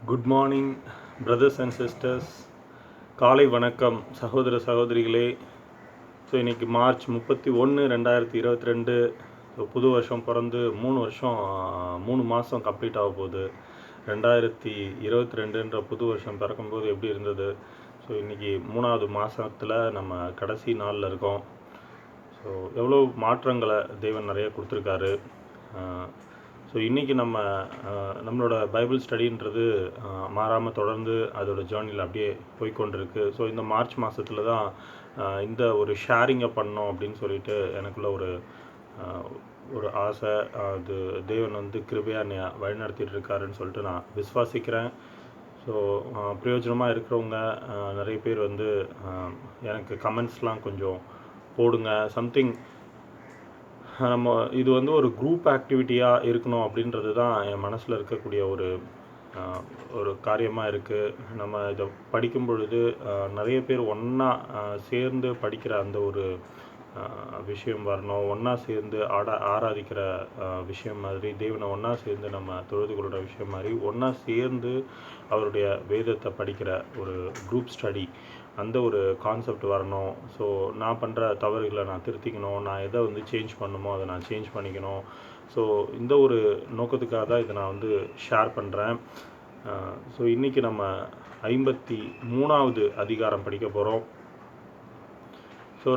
Good morning brothers and sisters. காலை வணக்கம் சகோதர சகோதரிகளே. ஸோ இன்றைக்கி மார்ச் 31, 2022. ஸோ புது வருஷம் பிறந்து 3 மாதம் கம்ப்ளீட் ஆக போகுது. 2022 புது வருஷம் பிறக்கும்போது எப்படி இருந்தது? ஸோ இன்றைக்கி 3வது மாதத்தில் நம்ம கடைசி நாளில் இருக்கோம். ஸோ எவ்வளோ மாற்றங்களை தேவன் நிறைய கொடுத்துருக்காரு. ஸோ இன்றைக்கி நம்மளோட பைபிள் ஸ்டடின்றது மாறாமல் தொடர்ந்து அதோட ஜேர்னியில் அப்படியே போய்கொண்டிருக்கு. ஸோ இந்த மார்ச் மாதத்தில் தான் இந்த ஒரு ஷேரிங்கை பண்ணோம் அப்படின்னு சொல்லிட்டு எனக்குள்ள ஒரு ஆசை. அது தேவன் கிருபையாக என்னை வழிநடத்திட்டு இருக்காருன்னு சொல்லிட்டு நான் விசுவாசிக்கிறேன். ஸோ பிரயோஜனமாக இருக்கிறவங்க நிறைய பேர் எனக்கு கமெண்ட்ஸ்லாம் கொஞ்சம் போடுங்க. சம்திங் நம்ம இது ஒரு குரூப் ஆக்டிவிட்டியாக இருக்கணும் அப்படின்றது தான் என் மனசில் இருக்கக்கூடிய ஒரு காரியமாக இருக்குது. நம்ம இதை படிக்கும் பொழுது நிறைய பேர் ஒன்றா சேர்ந்து படிக்கிற அந்த ஒரு விஷயம் வரணும். ஒன்றா சேர்ந்து ஆராதிக்கிற விஷயம் மாதிரி, தேவனை ஒன்றா சேர்ந்து நம்ம தொழுது கொள்கிற விஷயம் மாதிரி, ஒன்றா சேர்ந்து அவருடைய வேதத்தை படிக்கிற ஒரு குரூப் ஸ்டடி, அந்த ஒரு கான்செப்ட் வரணும். ஸோ நான் பண்ணுற தவறுகளை நான் திருத்திக்கணும். நான் எதை சேஞ்ச் பண்ணணுமோ அதை நான் சேஞ்ச் பண்ணிக்கணும். ஸோ இந்த ஒரு நோக்கத்துக்காக தான் இதை நான் ஷேர் பண்ணுறேன். ஸோ இன்றைக்கி நம்ம 53வது அதிகாரம் படிக்க போகிறோம். ஸோ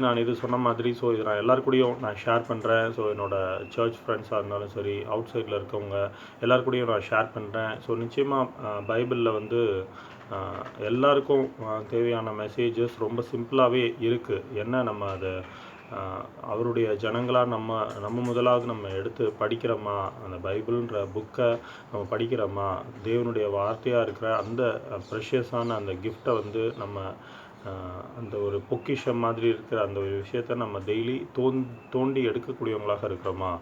நான் இது சொன்ன மாதிரி, ஸோ இது நான் எல்லாருக்கூடையும் நான் ஷேர் பண்ணுறேன். ஸோ என்னோடய சர்ச் ஃப்ரெண்ட்ஸாக இருந்தாலும் சரி, அவுட் சைடில் இருக்கவங்க எல்லாருக்கூடையும் நான் ஷேர் பண்ணுறேன். ஸோ நிச்சயமாக பைபிளில் எல்லாருக்கும் தேவையான மெசேஜஸ் ரொம்ப சிம்பிளாகவே இருக்குது. என்ன நம்ம அதை அவருடைய ஜனங்களாக நம்ம முதலாவது நம்ம எடுத்து படிக்கிறோமா, அந்த பைபிள்ன்ற புக்கை நம்ம படிக்கிறோமா, தேவனுடைய வார்த்தையாக இருக்கிற அந்த ப்ரெஷியஸான அந்த கிஃப்டை நம்ம அந்த ஒரு பொக்கிஷம் மாதிரி இருக்கிற அந்த ஒரு விஷயத்தை நம்ம டெய்லி தோண்டி எடுக்கக்கூடியவங்களாக இருக்கிறோமா.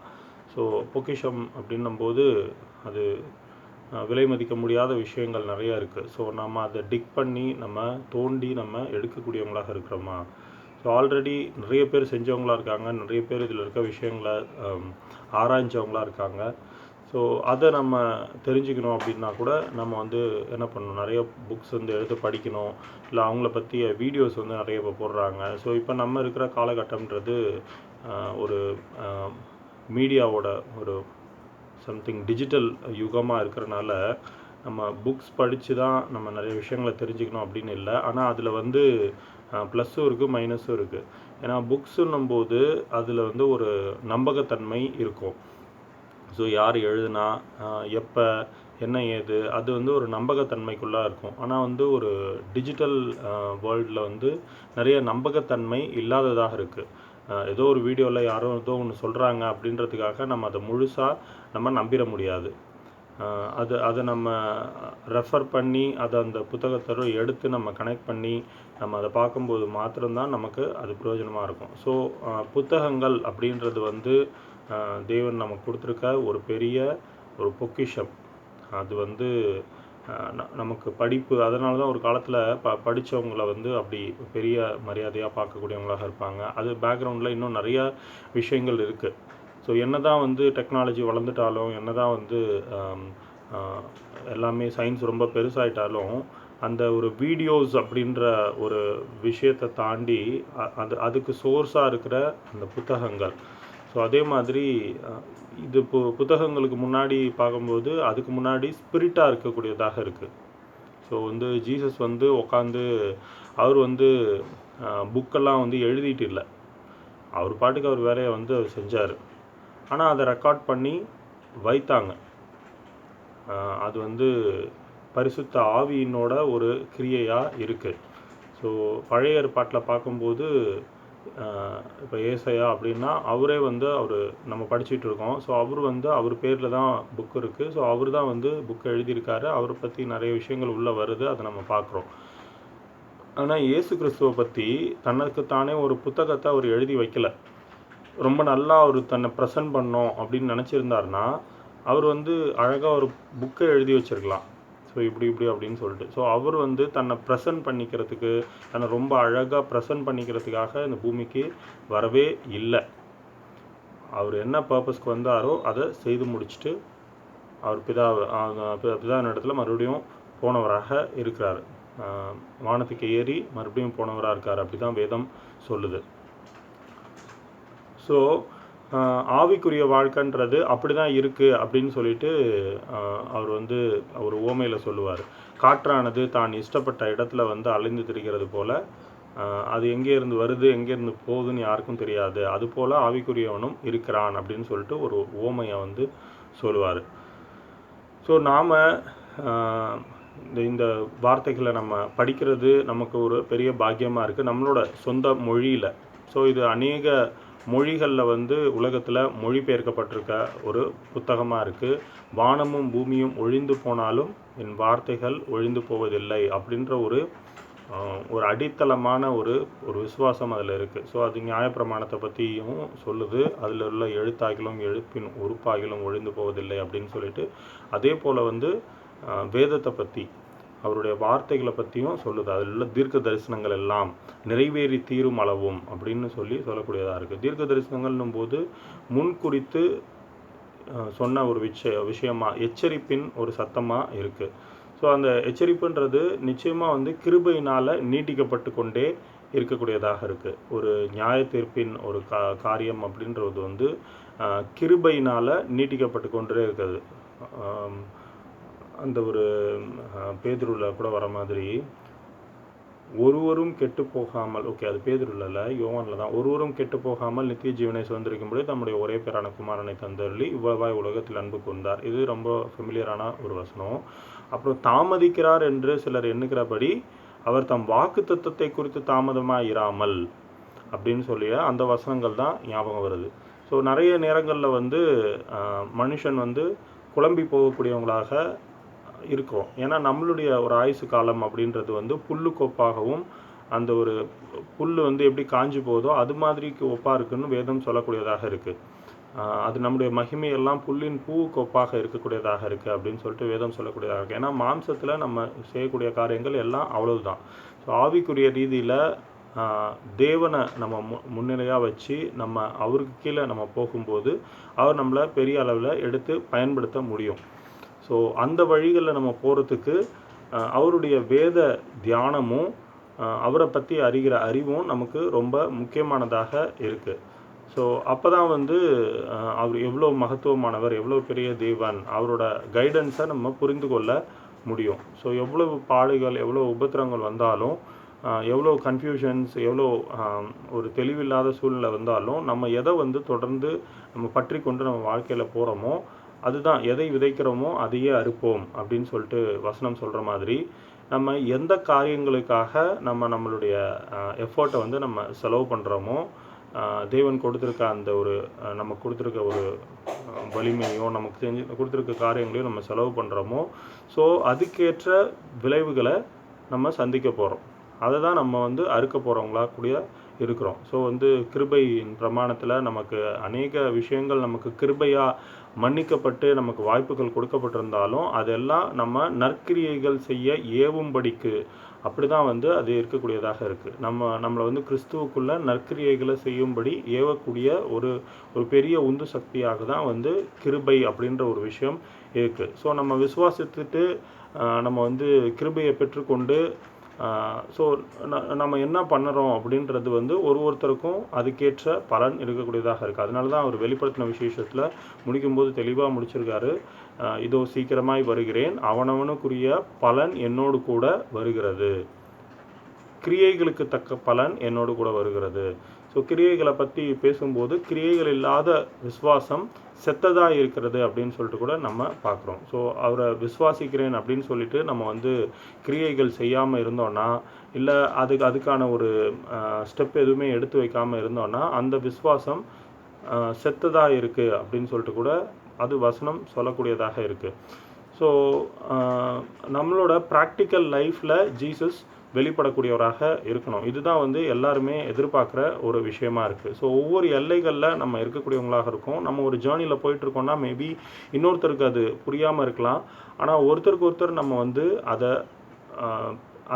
ஸோ பொக்கிஷம் அப்படின்னும்போது அது விலை மதிக்க முடியாத விஷயங்கள் நிறையா இருக்குது. ஸோ நம்ம அதை டிக் பண்ணி நம்ம தோண்டி நம்ம எடுக்கக்கூடியவங்களாக இருக்கிறோமா. ஸோ ஆல்ரெடி நிறைய பேர் செஞ்சவங்களாக இருக்காங்க, நிறைய பேர் இதில் இருக்க விஷயங்களை ஆராய்ஞ்சவங்களாக இருக்காங்க. ஸோ அதை நம்ம தெரிஞ்சுக்கணும் அப்படின்னா கூட நம்ம என்ன பண்ணணும், நிறைய புக்ஸ் எடுத்து படிக்கணும். இல்லை அவங்கள பற்றிய வீடியோஸ் நிறைய இப்போ போடுறாங்க. ஸோ இப்போ நம்ம இருக்கிற காலகட்டம்ன்றது ஒரு மீடியாவோட ஒரு சம்திங் டிஜிட்டல் யுகமாக இருக்கிறனால நம்ம புக்ஸ் படித்து தான் நம்ம நிறைய விஷயங்களை தெரிஞ்சுக்கணும் அப்படின்னு இல்லை. ஆனால் அதில் ப்ளஸ்ஸும் இருக்குது, மைனஸும் இருக்குது. ஏன்னா புக்ஸுன்னும்போது அதில் ஒரு நம்பகத்தன்மை இருக்கும். ஸோ யார் எழுதுனா, எப்போ, என்ன ஏது, அது ஒரு நம்பகத்தன்மைக்குள்ளாக இருக்கும். ஆனால் ஒரு டிஜிட்டல் வேர்ல்டில் நிறைய நம்பகத்தன்மை இல்லாததாக இருக்குது. ஏதோ ஒரு வீடியோவில் யாரோ ஏதோ ஒன்று சொல்கிறாங்க அப்படின்றதுக்காக நம்ம அதை முழுசாக நம்ம நம்பிட முடியாது. அதை நம்ம ரெஃபர் பண்ணி அதை அந்த புத்தகத்தோடு எடுத்து நம்ம கனெக்ட் பண்ணி நம்ம அதை பார்க்கும்போது மாத்திரம்தான் நமக்கு அது பிரயோஜனமாக இருக்கும். ஸோ புத்தகங்கள் அப்படின்றது தேவன் நமக்கு கொடுத்துருக்க ஒரு பெரிய ஒரு பொக்கிஷம். அது நமக்கு படிப்பு, அதனால தான் ஒரு காலத்தில் படித்தவங்களை அப்படி பெரிய மரியாதையாக பார்க்கக்கூடியவங்களாக இருப்பாங்க. அது பேக்ரவுண்டில் இன்னும் நிறையா விஷயங்கள் இருக்குது. ஸோ என்ன தான் டெக்னாலஜி வளர்ந்துட்டாலும், என்ன தான் எல்லாமே சயின்ஸ் ரொம்ப பெருசாகிட்டாலும், அந்த ஒரு வீடியோஸ் அப்படின்ற ஒரு விஷயத்தை தாண்டி அதுக்கு சோர்ஸாக இருக்கிற அந்த புத்தகங்கள். ஸோ அதே மாதிரி இது புத்தகங்களுக்கு முன்னாடி பார்க்கும்போது அதுக்கு முன்னாடி ஸ்பிரிட்டாக இருக்கக்கூடியதாக இருக்குது. ஸோ ஜீசஸ் உட்காந்து அவர் புக்கெல்லாம் எழுதிட்டு இல்லை. அவர் பாட்டுக்கு அவர் வேலையை அவர் செஞ்சார். ஆனால் அதை ரெக்கார்ட் பண்ணி வைத்தாங்க. அது பரிசுத்த ஆவியினோட ஒரு கிரியையாக இருக்குது. ஸோ பழைய ஏற்பாட்டில் பார்க்கும்போது இப்போ ஏசாயா அப்படின்னா அவரே அவர் நம்ம படிச்சுட்டு இருக்கோம். ஸோ அவர் பேரில் தான் புக் இருக்குது. ஸோ அவர் தான் புக்கை எழுதியிருக்காரு. அவரை பற்றி நிறைய விஷயங்கள் உள்ளே வருது, அதை நம்ம பார்க்குறோம். ஆனால் இயேசு கிறிஸ்துவை பற்றி தனக்குத்தானே ஒரு புத்தகத்தை அவர் எழுதி வைக்கலை. ரொம்ப நல்லா அவர் தன்னை ப்ரெசன்ட் பண்ணோம் அப்படின்னு நினச்சிருந்தாருன்னா அவர் அழகாக ஒரு புக்கை எழுதி வச்சுருக்கலாம். ஸோ இப்படி அப்படின்னு சொல்லிட்டு. ஸோ அவர் தன்னை ப்ரெசன்ட் பண்ணிக்கிறதுக்கு, தன்னை ரொம்ப அழகாக ப்ரெசன்ட் பண்ணிக்கிறதுக்காக இந்த பூமிக்கு வரவே இல்லை. அவர் என்ன பர்பஸ்க்கு வந்தாரோ அதை செய்து முடிச்சுட்டு அவர் பிதாவின் இடத்துல மறுபடியும் போனவராக இருக்கிறார். வானத்துக்கு ஏறி மறுபடியும் போனவராக இருக்கார், அப்படி தான் வேதம் சொல்லுது. ஸோ ஆவிக்குரிய வாழ்க்கைன்றது அப்படி தான் இருக்குது அப்படின்னு சொல்லிட்டு அவர் வந்து ஒரு உவமையில் சொல்லுவார். காற்றானது தான் இஷ்டப்பட்ட இடத்துல வந்து அலைந்து திரிகிறது போல், அது எங்கேருந்து வருது எங்கேருந்து போகுதுன்னு யாருக்கும் தெரியாது, அதுபோல் ஆவிக்குரியவனும் இருக்கிறான் அப்படின்னு சொல்லிட்டு ஒரு உவமையை வந்து சொல்லுவார். ஸோ நாம் இந்த வார்த்தைகளை நம்ம படிக்கிறது நமக்கு ஒரு பெரிய பாக்கியமாக இருக்குது, நம்மளோட சொந்த மொழியில். ஸோ இது அநேக மொழிகளில் வந்து உலகத்தில் மொழிபெயர்க்கப்பட்டிருக்க ஒரு புத்தகமாக இருக்குது. வானமும் பூமியும் ஒழிந்து போனாலும் என் வார்த்தைகள் ஒழிந்து போவதில்லை அப்படின்ற ஒரு அடித்தளமான ஒரு விசுவாசம் அதில் இருக்குது. ஸோ அது நியாயப்பிரமாணத்தை பற்றியும் சொல்லுது. அதில் உள்ள எழுத்தாகிலும் எழுப்பின் உறுப்பாகிலும் ஒழிந்து போவதில்லை அப்படின்னு சொல்லிட்டு, அதே போல் வந்து வேதத்தை பற்றி அவருடைய வார்த்தைகளை பற்றியும் சொல்லுது. அதில் உள்ள தீர்க்க தரிசனங்கள் எல்லாம் நிறைவேறி தீரும் அளவும் அப்படின்னு சொல்லக்கூடியதாக இருக்குது. தீர்க்க தரிசனங்கள்னும் போது முன்குறித்து சொன்ன ஒரு விஷயமாக எச்சரிப்பின் ஒரு சத்தமாக இருக்குது. ஸோ அந்த எச்சரிப்புன்றது நிச்சயமாக வந்து கிருபையினால் நீட்டிக்கப்பட்டு கொண்டே இருக்கக்கூடியதாக இருக்குது. ஒரு நியாய தீர்ப்பின் ஒரு காரியம் அப்படின்றது வந்து கிருபையினால் நீட்டிக்கப்பட்டு கொண்டே இருக்குது. அந்த ஒரு பேதுருவில் கூட வர மாதிரி, ஒருவரும் கெட்டு போகாமல், ஓகே அது பேதுருவில் இல்லை, யோவானில் தான், ஒருவரும் கெட்டு போகாமல் நித்திய ஜீவனை சுதந்திரிக்கும்போது தம்முடைய ஒரே பேரான குமாரனை தந்தருளி இவ்வளவாய் உலகத்தில் அன்பு கொண்டார். இது ரொம்ப ஃபெமிலியரான ஒரு வசனம். அப்புறம் தாமதிக்கிறார் என்று சிலர் எண்ணுகிறபடி அவர் தம் வாக்கு தத்தத்தை குறித்து தாமதமாக இராமல் அப்படின்னு சொல்லிய அந்த வசனங்கள் தான் ஞாபகம் வருது. ஸோ நிறைய நேரங்களில் வந்து மனுஷன் வந்து குழம்பி போகக்கூடியவங்களாக இருக்கிறோம். ஏன்னா நம்மளுடைய ஒரு ஆயுசு காலம் அப்படின்றது வந்து புல்லுக்கொப்பாகவும், அந்த ஒரு புல் வந்து எப்படி காஞ்சி போகுதோ அது மாதிரிக்கு ஒப்பாக இருக்குன்னு வேதம் சொல்லக்கூடியதாக இருக்குது. அது நம்முடைய மகிமையெல்லாம் புல்லின் பூவுக்கு ஒப்பாக இருக்கக்கூடியதாக இருக்குது அப்படின்னு சொல்லிட்டு வேதம் சொல்லக்கூடியதாக இருக்குது. ஏன்னா மாம்சத்தில் நம்ம செய்யக்கூடிய காரியங்கள் எல்லாம் அவ்வளவுதான். ஸோ ஆவிக்குரிய ரீதியில் தேவனை நம்ம முன்னிலையாக வச்சு நம்ம அவருக்கு கீழே நம்ம போகும்போது அவர் நம்மளை பெரிய அளவில் எடுத்து பயன்படுத்த முடியும். ஸோ அந்த வழிகளில் நம்ம போகிறதுக்கு அவருடைய வேத தியானமும் அவரை பற்றி அறிகிற அறிவும் நமக்கு ரொம்ப முக்கியமானதாக இருக்குது. ஸோ அப்போ தான் வந்து அவர் எவ்வளோ மகத்துவமானவர், எவ்வளோ பெரிய தேவன், அவரோட கைடன்ஸை நம்ம புரிந்து கொள்ள முடியும். ஸோ எவ்வளவு பாடுகள், எவ்வளோ உபத்திரங்கள் வந்தாலும், எவ்வளோ கன்ஃபியூஷன்ஸ், எவ்வளோ ஒரு தெளிவில்லாத சூழ்நிலை வந்தாலும் நம்ம எதை வந்து தொடர்ந்து நம்ம பற்றி கொண்டு நம்ம வாழ்க்கையில் போகிறோமோ அதுதான், எதை விதைக்கிறோமோ அதையே அறுப்போம் அப்படின்னு சொல்லிட்டு வசனம் சொல்கிற மாதிரி, நம்ம எந்த காரியங்களுக்காக நம்மளுடைய எஃபர்ட்டை வந்து நம்ம செலவு பண்ணுறோமோ, தேவன் கொடுத்துருக்க அந்த ஒரு நமக்கு கொடுத்துருக்க ஒரு வலிமையோ நமக்கு கொடுத்துருக்க காரியங்களையும் நம்ம செலவு பண்ணுறோமோ, ஸோ அதுக்கேற்ற விளைவுகளை நம்ம சந்திக்க போகிறோம். அதை தான் நம்ம வந்து அறுக்க போகிறவங்களா கூடிய இருக்கிறோம். ஸோ வந்து கிருபையின் பிரமாணத்தில் நமக்கு அநேக விஷயங்கள் நமக்கு கிருபையாக மன்னிக்கப்பட்டு நமக்கு வாய்ப்புகள் கொடுக்கப்பட்டிருந்தாலும் அதெல்லாம் நம்ம நற்கிரியைகள் செய்ய ஏவும்படிக்கு அப்படி தான் வந்து அது இருக்கக்கூடியதாக இருக்குது. நம்மளை வந்து கிறிஸ்துவுக்குள்ள நற்கிரியைகளை செய்யும்படி ஏவக்கூடிய ஒரு பெரிய உந்து சக்தியாக தான் வந்து கிருபை அப்படின்ற ஒரு விஷயம் இருக்குது. ஸோ நம்ம விசுவாசித்துட்டு நம்ம வந்து கிருபையை பெற்றுக்கொண்டு ஸோ நம்ம என்ன பண்ணுறோம் அப்படின்றது வந்து ஒருத்தருக்கும் அதுக்கேற்ற பலன் இருக்கக்கூடியதாக இருக்குது. அதனால தான் அவர் வெளிப்படுத்தின விசேஷத்தில் முடிக்கும்போது தெளிவாக முடிச்சிருக்காரு. இதோ சீக்கிரமாய் வருகிறேன், அவனவனுக்குரிய பலன் என்னோடு கூட வருகிறது, கிரியைகளுக்கு தக்க பலன் என்னோடு கூட வருகிறது. ஸோ கிரியைகளை பற்றி பேசும்போது கிரியைகள் இல்லாத விசுவாசம் செத்ததாக இருக்கிறது அப்படின்னு சொல்லிட்டு கூட நம்ம பார்க்குறோம். ஸோ அவரை விசுவாசிக்கிறேன் அப்படின்னு சொல்லிட்டு நம்ம வந்து கிரியைகள் செய்யாமல் இருந்தோன்னா, இல்லை அதுக்கான ஒரு ஸ்டெப் எதுவுமே எடுத்து வைக்காமல் இருந்தோன்னா அந்த விசுவாசம் செத்ததாக இருக்குது அப்படின்னு சொல்லிட்டு கூட அது வசனம் சொல்லக்கூடியதாக இருக்குது. ஸோ நம்மளோட ப்ராக்டிக்கல் லைஃப்பில் ஜீசஸ் வெளிப்படக்கூடியவராக இருக்கணும். இதுதான் வந்து எல்லாருமே எதிர்பார்க்குற ஒரு விஷயமா இருக்குது. ஸோ ஒவ்வொரு எல்லைகளில் நம்ம இருக்கக்கூடியவங்களாக இருக்கும். நம்ம ஒரு ஜேர்னியில் போயிட்டுருக்கோம்னா மேபி இன்னொருத்தருக்கு அது புரியாமல் இருக்கலாம். ஆனால் ஒருத்தருக்கு ஒருத்தர் நம்ம வந்து அதை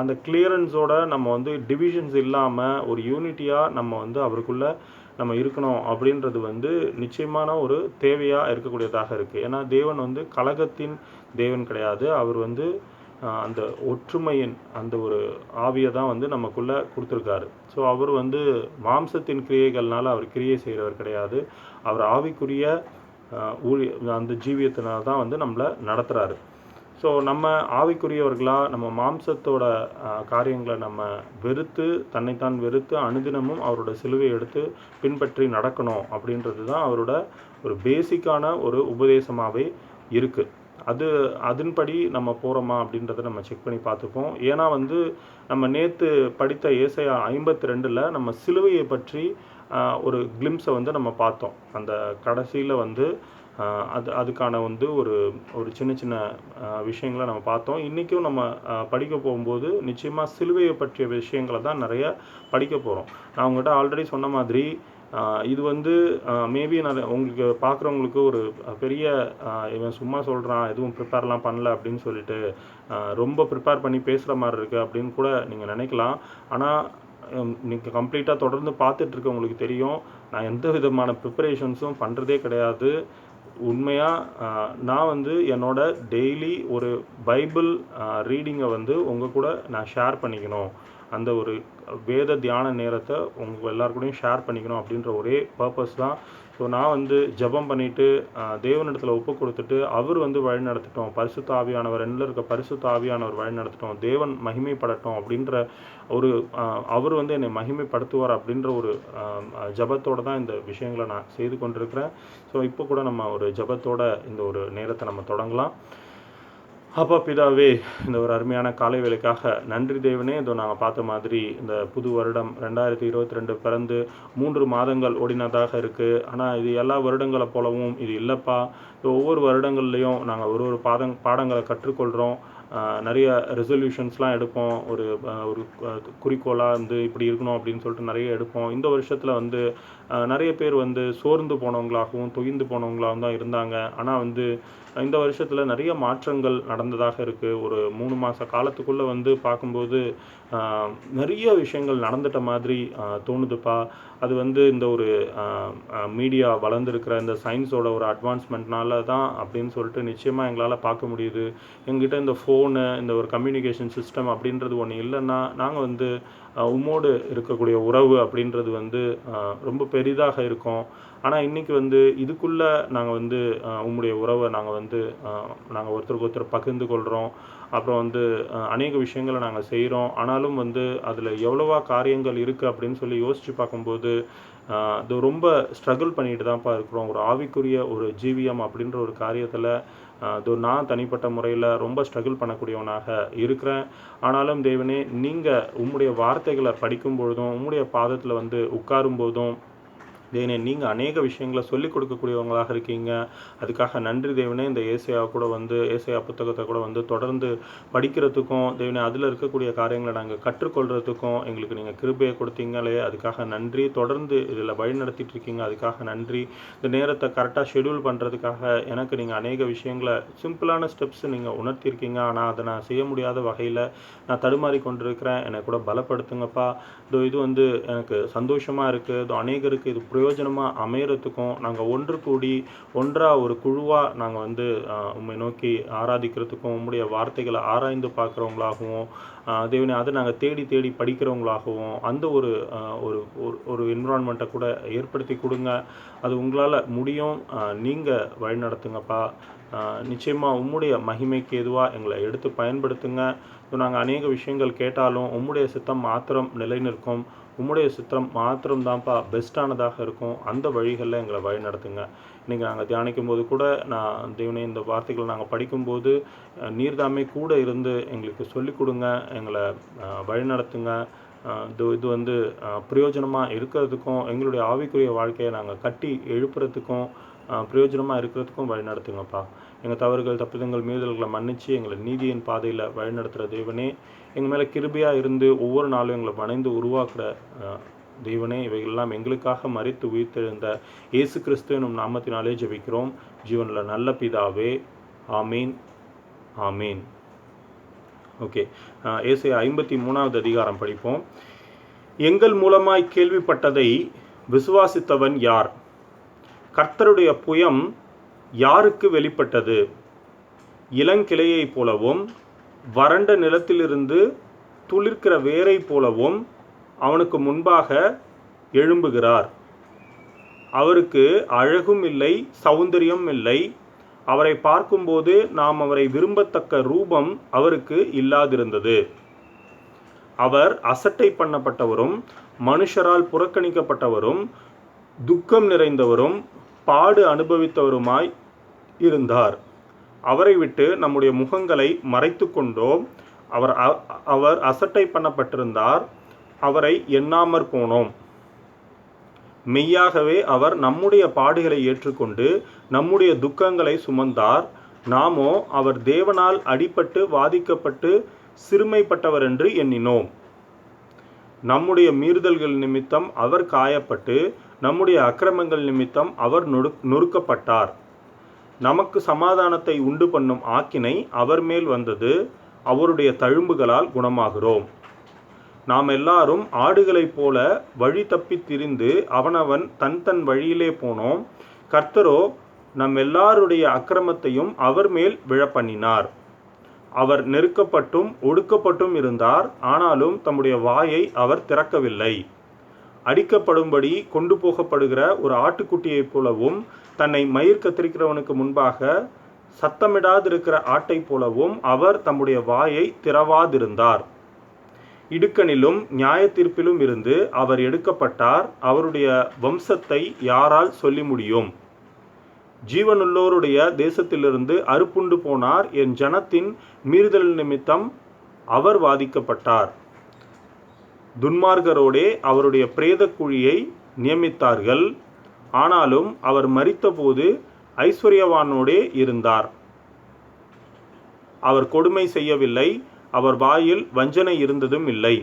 அந்த கிளியரன்ஸோட நம்ம வந்து டிவிஷன்ஸ் இல்லாமல் ஒரு யூனிட்டியாக நம்ம வந்து அவருக்குள்ளே நம்ம இருக்கணும் அப்படின்றது வந்து நிச்சயமான ஒரு தேவையாக இருக்கக்கூடியதாக இருக்குது. ஏன்னா தேவன் வந்து கலகத்தின் தேவன் கிடையாது. அவர் வந்து அந்த ஒற்றுமையின் அந்த ஒரு ஆவியை தான் வந்து நமக்குள்ளே கொடுத்துருக்காரு. ஸோ அவர் வந்து மாம்சத்தின் கிரியைகள்னால அவர் கிரியை செய்கிறவர் கிடையாது. அவர் ஆவிக்குரிய அந்த ஜீவியத்தினால தான் வந்து நம்மளை நடத்துகிறாரு. ஸோ நம்ம ஆவிக்குரியவர்களாக நம்ம மாம்சத்தோட காரியங்களை நம்ம வெறுத்து தன்னைத்தான் வெறுத்து அனுதினமும் அவரோட சிலுவை எடுத்து பின்பற்றி நடக்கணும் அப்படின்றது தான் அவரோட ஒரு பேசிக்கான ஒரு உபதேசமாகவே இருக்குது. அதன்படி நம்ம போகிறோமா அப்படின்றத நம்ம செக் பண்ணி பார்த்துப்போம். ஏன்னா வந்து நம்ம நேற்று படித்த ஏசாயா 52ல் நம்ம சிலுவையை பற்றி ஒரு கிளிம்ஸை வந்து நம்ம பார்த்தோம். அந்த கடைசியில் வந்து அதுக்கான வந்து ஒரு சின்ன சின்ன விஷயங்களை நம்ம பார்த்தோம். இன்றைக்கும் நம்ம படிக்க போகும்போது நிச்சயமாக சிலுவையை பற்றிய விஷயங்களை தான் நிறைய படிக்க போகிறோம். நான் உங்கள்கிட்ட ஆல்ரெடி சொன்ன மாதிரி இது வந்து மேபி உங்களுக்கு பார்க்குறவங்களுக்கு ஒரு பெரிய இவன் சும்மா சொல்கிறான், எதுவும் ப்ரிப்பேர்லாம் பண்ணல அப்படின்னு சொல்லிட்டு ரொம்ப ப்ரிப்பேர் பண்ணி பேசுகிற மாதிரி இருக்குது அப்படின்னு கூட நீங்கள் நினைக்கலாம். ஆனால் நீங்கள் கம்ப்ளீட்டாக தொடர்ந்து பார்த்துட்ருக்கவங்களுக்கு தெரியும், நான் எந்த விதமான ப்ரிப்பரேஷன்ஸும் பண்ணுறதே கிடையாது. உண்மையாக நான் வந்து என்னோட டெய்லி ஒரு பைபிள் ரீடிங்கை வந்து உங்கள் கூட நான் ஷேர் பண்ணிக்கணும். அந்த ஒரு வேத தியான நேரத்தை உங்கள் எல்லாருக்கூடையும் ஷேர் பண்ணிக்கணும் அப்படின்ற ஒரே பர்பஸ் தான். ஸோ நான் வந்து ஜெபம் பண்ணிவிட்டு தேவனிடத்தில் ஒப்பு கொடுத்துட்டு அவர் வந்து வழி நடத்திட்டோம், பரிசுத்த ஆவியானவர் என்னில் இருக்க பரிசுத்த ஆவியானவர் வழி நடத்திட்டோம், தேவன் மகிமைப்படட்டும் அப்படின்ற ஒரு அவர் வந்து என்னை மகிமைப்படுத்துவார் அப்படின்ற ஒரு ஜெபத்தோடு தான் இந்த விஷயங்களை நான் செய்து கொண்டிருக்கிறேன். ஸோ இப்போ கூட நம்ம ஒரு ஜெபத்தோட இந்த ஒரு நேரத்தை நம்ம தொடங்கலாம். அப்பா பிதாவே, இந்த ஒரு அருமையான காலை வேளைக்காக நன்றி தேவனே. இதோ நாங்கள் பார்த்த மாதிரி இந்த புது வருடம் 2022 பிறந்து 3 மாதங்கள் ஓடினதாக இருக்குது. ஆனால் இது எல்லா வருடங்களை போலவும் இது இல்லைப்பா. ஒவ்வொரு வருடங்கள்லேயும் நாங்கள் ஒரு பாடங்களை கற்றுக்கொள்கிறோம். நிறைய ரெசல்யூஷன்ஸ்லாம் எடுப்போம். ஒரு குறிக்கோளாக வந்து இப்படி இருக்கணும் அப்படின்னு சொல்லிட்டு நிறைய எடுப்போம். இந்த வருஷத்தில் வந்து நிறைய பேர் வந்து சோர்ந்து போனவங்களாகவும் தொய்ந்து போனவங்களாகவும் தான் இருந்தாங்க. ஆனால் வந்து இந்த வருஷத்தில் நிறைய மாற்றங்கள் நடந்ததாக இருக்குது. ஒரு 3 மாத காலத்துக்குள்ளே வந்து பார்க்கும்போது நிறைய விஷயங்கள் நடந்துட்ட மாதிரி தோணுதுப்பா. அது வந்து இந்த ஒரு மீடியா வளர்ந்துருக்கிற இந்த சயின்ஸோட ஒரு அட்வான்ஸ்மெண்ட்னால தான் அப்படின்னு சொல்லிட்டு நிச்சயமாக எங்களால் பார்க்க முடியுது. எங்ககிட்ட இந்த ஃபோனு இந்த ஒரு கம்யூனிகேஷன் சிஸ்டம் அப்படின்றது ஒன்று இல்லைன்னா நாங்கள் வந்து உம்மோடு இருக்கக்கூடிய உறவு அப்படின்றது வந்து ரொம்ப பெரிதாக இருக்கும். ஆனால் இன்றைக்கி வந்து இதுக்குள்ளே நாங்கள் வந்து உம்முடைய உறவை நாங்கள் ஒருத்தருக்கு ஒருத்தர் பகிர்ந்து கொள்கிறோம். அப்புறம் வந்து அநேக விஷயங்களை நாங்கள் செய்கிறோம். ஆனாலும் வந்து அதில் எவ்வளவா காரியங்கள் இருக்குது அப்படின்னு சொல்லி யோசித்து பார்க்கும்போது இது ரொம்ப ஸ்ட்ரகிள் பண்ணிட்டு தான்ப்பா இருக்கிறோம். ஒரு ஆவிக்குரிய ஒரு ஜீவியம் அப்படின்ற ஒரு காரியத்தில் நான் தனிப்பட்ட முறையில் ரொம்ப ஸ்ட்ரகிள் பண்ணக்கூடியவனாக இருக்கிறேன். ஆனாலும் தேவனே, நீங்கள் உம்முடைய வார்த்தைகளை படிக்கும் பொழுதும் உம்முடைய பாதத்தில் வந்து உட்காரும் போதும் தேவனே, நீங்கள் அநேக விஷயங்களை சொல்லிக் கொடுக்கக்கூடியவங்களாக இருக்கீங்க. அதுக்காக நன்றி தேவனே. இந்த ஏசாயா புத்தகத்தை கூட வந்து தொடர்ந்து படிக்கிறதுக்கும் தேவனே, அதில் இருக்கக்கூடிய காரியங்களை நாங்கள் கற்றுக்கொள்கிறதுக்கும் எங்களுக்கு நீங்கள் கிருபையை கொடுத்தீங்களே, அதுக்காக நன்றி. தொடர்ந்து இதில் வழி நடத்திட்டு இருக்கீங்க, அதுக்காக நன்றி. இந்த நேரத்தை கரெக்டாக ஷெடியூல் பண்ணுறதுக்காக எனக்கு நீங்கள் அநேக விஷயங்களை சிம்பிளான ஸ்டெப்ஸ் நீங்கள் உணர்த்தியிருக்கீங்க. ஆனால் அதை நான் செய்ய முடியாத வகையில் நான் தடுமாறி கொண்டிருக்கிறேன். என்னை கூட பலப்படுத்துங்கப்பா. இது வந்து எனக்கு சந்தோஷமாக இருக்குது. அநேகருக்கு இது பிரயோஜனமாக அமையறதுக்கும் நாங்கள் ஒன்று கூடி ஒன்றாக ஒரு குழுவாக நாங்கள் வந்து உம்மை நோக்கி ஆராதிக்கிறதுக்கும் உம்முடைய வார்த்தைகளை ஆராய்ந்து பார்க்குறவங்களாகவும் தேவனே, அதை நாங்கள் தேடி தேடி படிக்கிறவங்களாகவும் அந்த ஒரு ஒரு என்விரான்மெண்ட்டை கூட ஏற்படுத்தி கொடுங்க. அது உங்களால் முடியும். நீங்கள் வழிநடத்துங்கப்பா. நிச்சயமாக உம்முடைய மகிமைக்கு எதுவாக எங்களை எடுத்து பயன்படுத்துங்க. நாங்கள் அநேக விஷயங்கள் கேட்டாலும் உம்முடைய சித்தம் மாத்திரம் நிலை நிற்கும். உம்முடைய சித்திரம் மாத்திரம்தான்ப்பா பெஸ்ட்டானதாக இருக்கும். அந்த வழிகளில் எங்களை வழி நடத்துங்க. இன்றைக்கி நாங்கள் தியானிக்கும் போது கூட தேவனே, இந்த வார்த்தைகளை நாங்கள் படிக்கும்போது நீர்தாமே கூட இருந்து எங்களுக்கு சொல்லிக் கொடுங்க, எங்களை வழி நடத்துங்க. இது வந்து பிரயோஜனமாக இருக்கிறதுக்கும் எங்களுடைய ஆவிக்குரிய வாழ்க்கையை நாங்கள் கட்டி எழுப்புறதுக்கும் பிரயோஜனமாக இருக்கிறதுக்கும் வழி நடத்துங்கப்பா. எங்கள் தவறுகள் தப்பிதங்கள் மீறல்களை மன்னித்து எங்களை நீதியின் பாதையில் வழிநடத்துகிற தேவனே, எங்கள் மேலே கிருபையாக இருந்து ஒவ்வொரு நாளும் எங்களை வணைந்து உருவாக்குற தேவனே, இவைகளெல்லாம் எங்களுக்காக மரித்து உயிர்த்தெழுந்த இயேசு கிறிஸ்து எனும் நாமத்தினாலே ஜெபிக்கிறோம் ஜீவனில் நல்ல பிதாவே. ஆமீன், ஆமீன். ஓகே, ஏசாயா 53வது அதிகாரம் படிப்போம். எங்கள் மூலமாய் கேள்விப்பட்டதை விசுவாசித்தவன் யார்? கர்த்தருடைய புயம் யாருக்கு வெளிப்பட்டது? இளங்கிளையைப் போலவும் வறண்ட நிலத்திலிருந்து துளிர்க்கிற வேரை போலவும் அவனுக்கு முன்பாக எழும்புகிறார். அவருக்கு அழகும் இல்லை, சௌந்தரியம் இல்லை. அவரை பார்க்கும்போது நாம் அவரை விரும்பத்தக்க ரூபம் அவருக்கு இல்லாதிருந்தது. அவர் அசட்டை பண்ணப்பட்டவரும் மனுஷரால் புறக்கணிக்கப்பட்டவரும் துக்கம் நிறைந்தவரும் பாடு அனுபவித்தவருமாய் இருந்தார். அவரை விட்டு நம்முடைய முகங்களை மறைத்து கொண்டோம். அவர் அசட்டை பண்ணப்பட்டிருந்தார், அவரை எண்ணாமற் போனோம். மெய்யாகவே அவர் நம்முடைய பாடுகளை ஏற்றுக்கொண்டு நம்முடைய துக்கங்களை சுமந்தார். நாமோ அவர் தேவனால் அடிபட்டு வாதிக்கப்பட்டு சிறுமைப்பட்டவர் என்று எண்ணினோம். நம்முடைய மீறுதல்கள் நிமித்தம் அவர் காயப்பட்டு நம்முடைய அக்கிரமங்கள் நிமித்தம் அவர் நொறுக்கப்பட்டார். நமக்கு சமாதானத்தை உண்டு பண்ணும் ஆக்கினை அவர் மேல் வந்தது. அவருடைய தழும்புகளால் குணமாகிறோம். நாம் எல்லாரும் ஆடுகளைப் போல வழி தப்பித் திரிந்து அவனவன் தன் வழியிலே போனோம். கர்த்தரோ நம் எல்லாருடைய அக்கிரமத்தையும் அவர் மேல் விழப்பண்ணினார். அவர் நெருக்கப்பட்டும் ஒடுக்கப்பட்டும் இருந்தார், ஆனாலும் தம்முடைய வாயை அவர் திறக்கவில்லை. அடிக்கப்படும்படி கொண்டு போகப்படுகிற ஒரு ஆட்டுக்குட்டியைப் போலவும் தன்னை மயிர் கத்திரிக்கிறவனுக்கு முன்பாக சத்தமிடாதிருக்கிற ஆட்டை போலவும் அவர் தம்முடைய வாயை திறவாதிருந்தார். இடுக்கணிலும் நியாய தீர்ப்பிலும் இருந்து அவர் எடுக்கப்பட்டார். அவருடைய வம்சத்தை யாரால் சொல்லி முடியும்? ஜீவனுள்ளோருடைய தேசத்திலிருந்து அறுப்புண்டு போனார். என் ஜனத்தின் மீறுதல் நிமித்தம் அவர் வாதிக்கப்பட்டார். துன்மார்கரோடே அவருடைய பிரேத குழியை நியமித்தார்கள். ஆனாலும் அவர் மரித்தபோது ஐஸ்வர்யவானோடே இருந்தார். அவர் கொடுமை செய்யவில்லை, அவர் வாயில் வஞ்சனை இருந்ததும் இல்லை.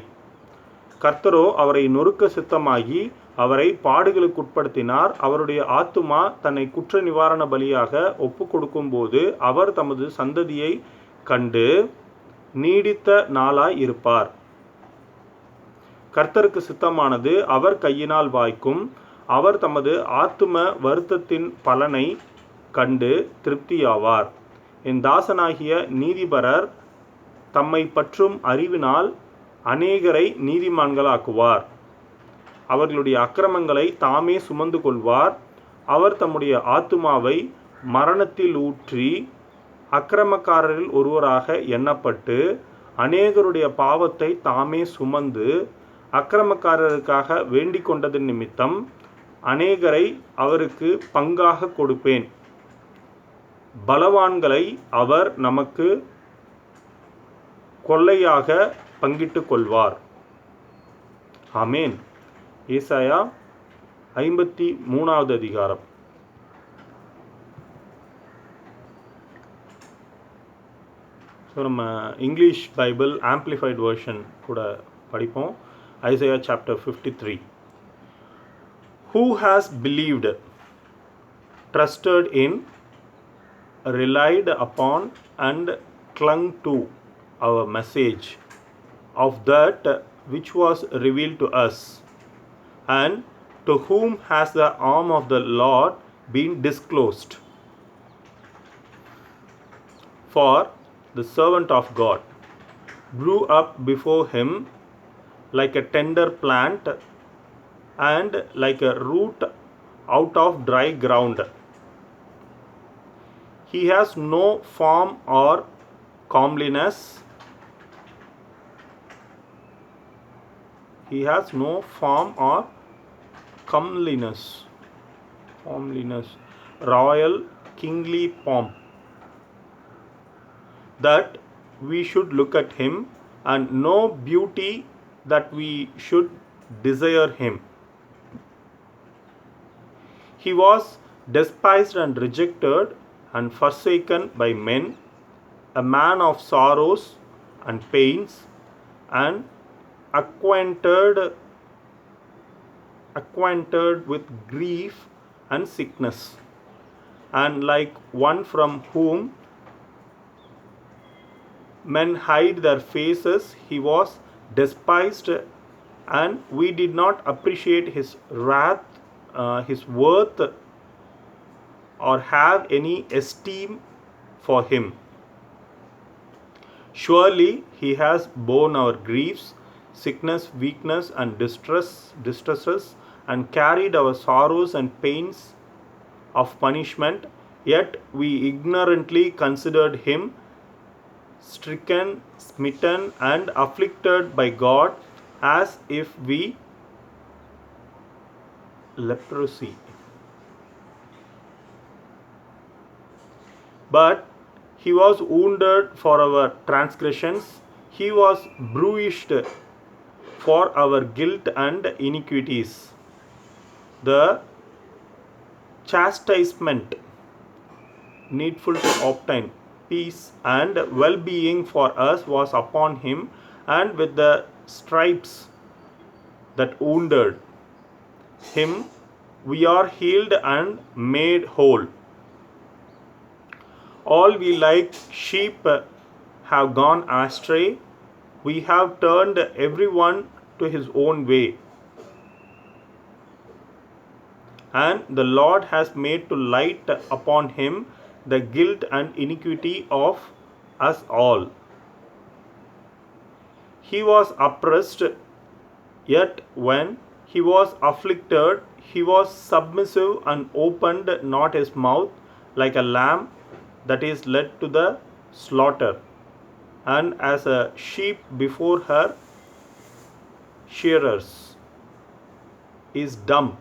கர்த்தரோ அவரை நொறுக்க சித்தமாகி அவரை பாடுகளுக்குட்படுத்தினார். அவருடைய ஆத்துமா தன்னை குற்ற நிவாரண பலியாக ஒப்பு கொடுக்கும்போது அவர் தமது சந்ததியை கண்டு நீடித்த நாளாய் இருப்பார். கர்த்தருக்கு சித்தமானது அவர் கையினால் வாய்க்கும். அவர் தமது ஆத்தும வருத்தத்தின் பலனை கண்டு திருப்தியாவார். என் தாசனாகிய நீதிபரர் தம்மை பற்றும் அறிவினால் அநேகரை நீதிமான்களாக்குவார். அவர்களுடைய அக்கிரமங்களை தாமே சுமந்து கொள்வார். அவர் தம்முடைய ஆத்துமாவை மரணத்தில் ஊற்றி அக்கிரமக்காரரில் ஒருவராக எண்ணப்பட்டு அநேகருடைய பாவத்தை தாமே சுமந்து அக்கிரமக்காரருக்காக வேண்டிக் கொண்டது நிமித்தம் அநேகரை அவருக்கு பங்காக கொடுப்பேன். பலவான்களை அவர் நமக்கு கொள்ளையாக பங்கிட்டு கொள்வார். ஆமேன். ஏசாயா 53வது அதிகாரம். ஸோ நம்ம இங்கிலீஷ் பைபிள் ஆம்ப்ளிஃபைட் வெர்ஷன் கூட படிப்போம். Isaiah chapter 53. Who has believed, trusted in, relied upon and clung to our message of that which was revealed to us, and to whom has the arm of the Lord been disclosed? For the servant of God grew up before him like a tender plant and like a root out of dry ground. He has no form or comeliness. He has no form or comeliness. Royal kingly pomp, that we should look at him, and no beauty that we should desire him. He was despised and rejected and forsaken by men, a man of sorrows and pains, and acquainted with grief and sickness. And like one from whom men hide their faces, he was despised, and we did not appreciate his wrath. his worth or have any esteem for him. Surely he has borne our griefs, sickness, weakness, and distresses, and carried our sorrows and pains of punishment. Yet we ignorantly considered him stricken, smitten, and afflicted by God, as if we leprosy. But he was wounded for our transgressions, he was bruised for our guilt and iniquities. The chastisement needful to obtain peace and well-being for us was upon him, and with the stripes that wounded him we are healed and made whole. All we like sheep have gone astray, we have turned everyone to his own way, and the Lord has made to light upon him the guilt and iniquity of us all. He was oppressed, yet when he was afflicted, he was submissive and opened not his mouth, like a lamb that is led to the slaughter, and as a sheep before her shearers is dumb,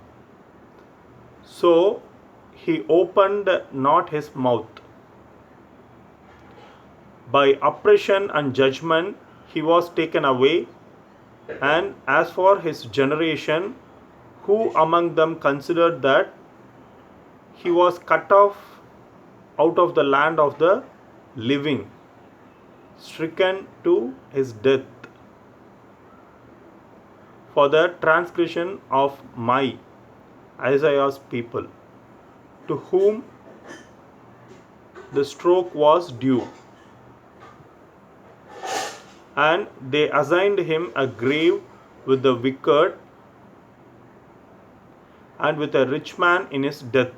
so he opened not his mouth. By oppression and judgment he was taken away. And as for his generation, who among them considered that he was cut off out of the land of the living, stricken to his death? For the transgression of my Isaiah's people, to whom the stroke was due. And they assigned him a grave with the wicked and with a rich man in his death,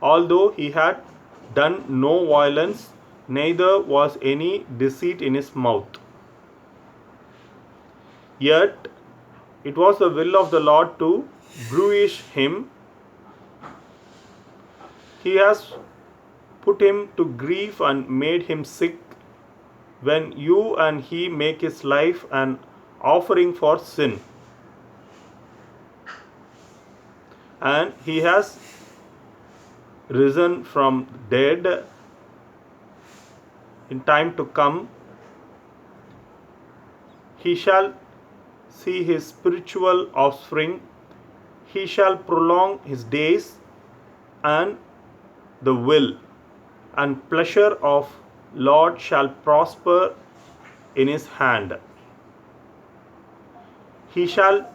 although he had done no violence, neither was any deceit in his mouth. Yet it was the will of the Lord to bruise him. He has put him to grief and made him sick. When you and he make his life an offering for sin, and he has risen from dead in time to come, he shall see his spiritual offspring, he shall prolong his days, and the will and pleasure of Lord shall prosper in his hand. He shall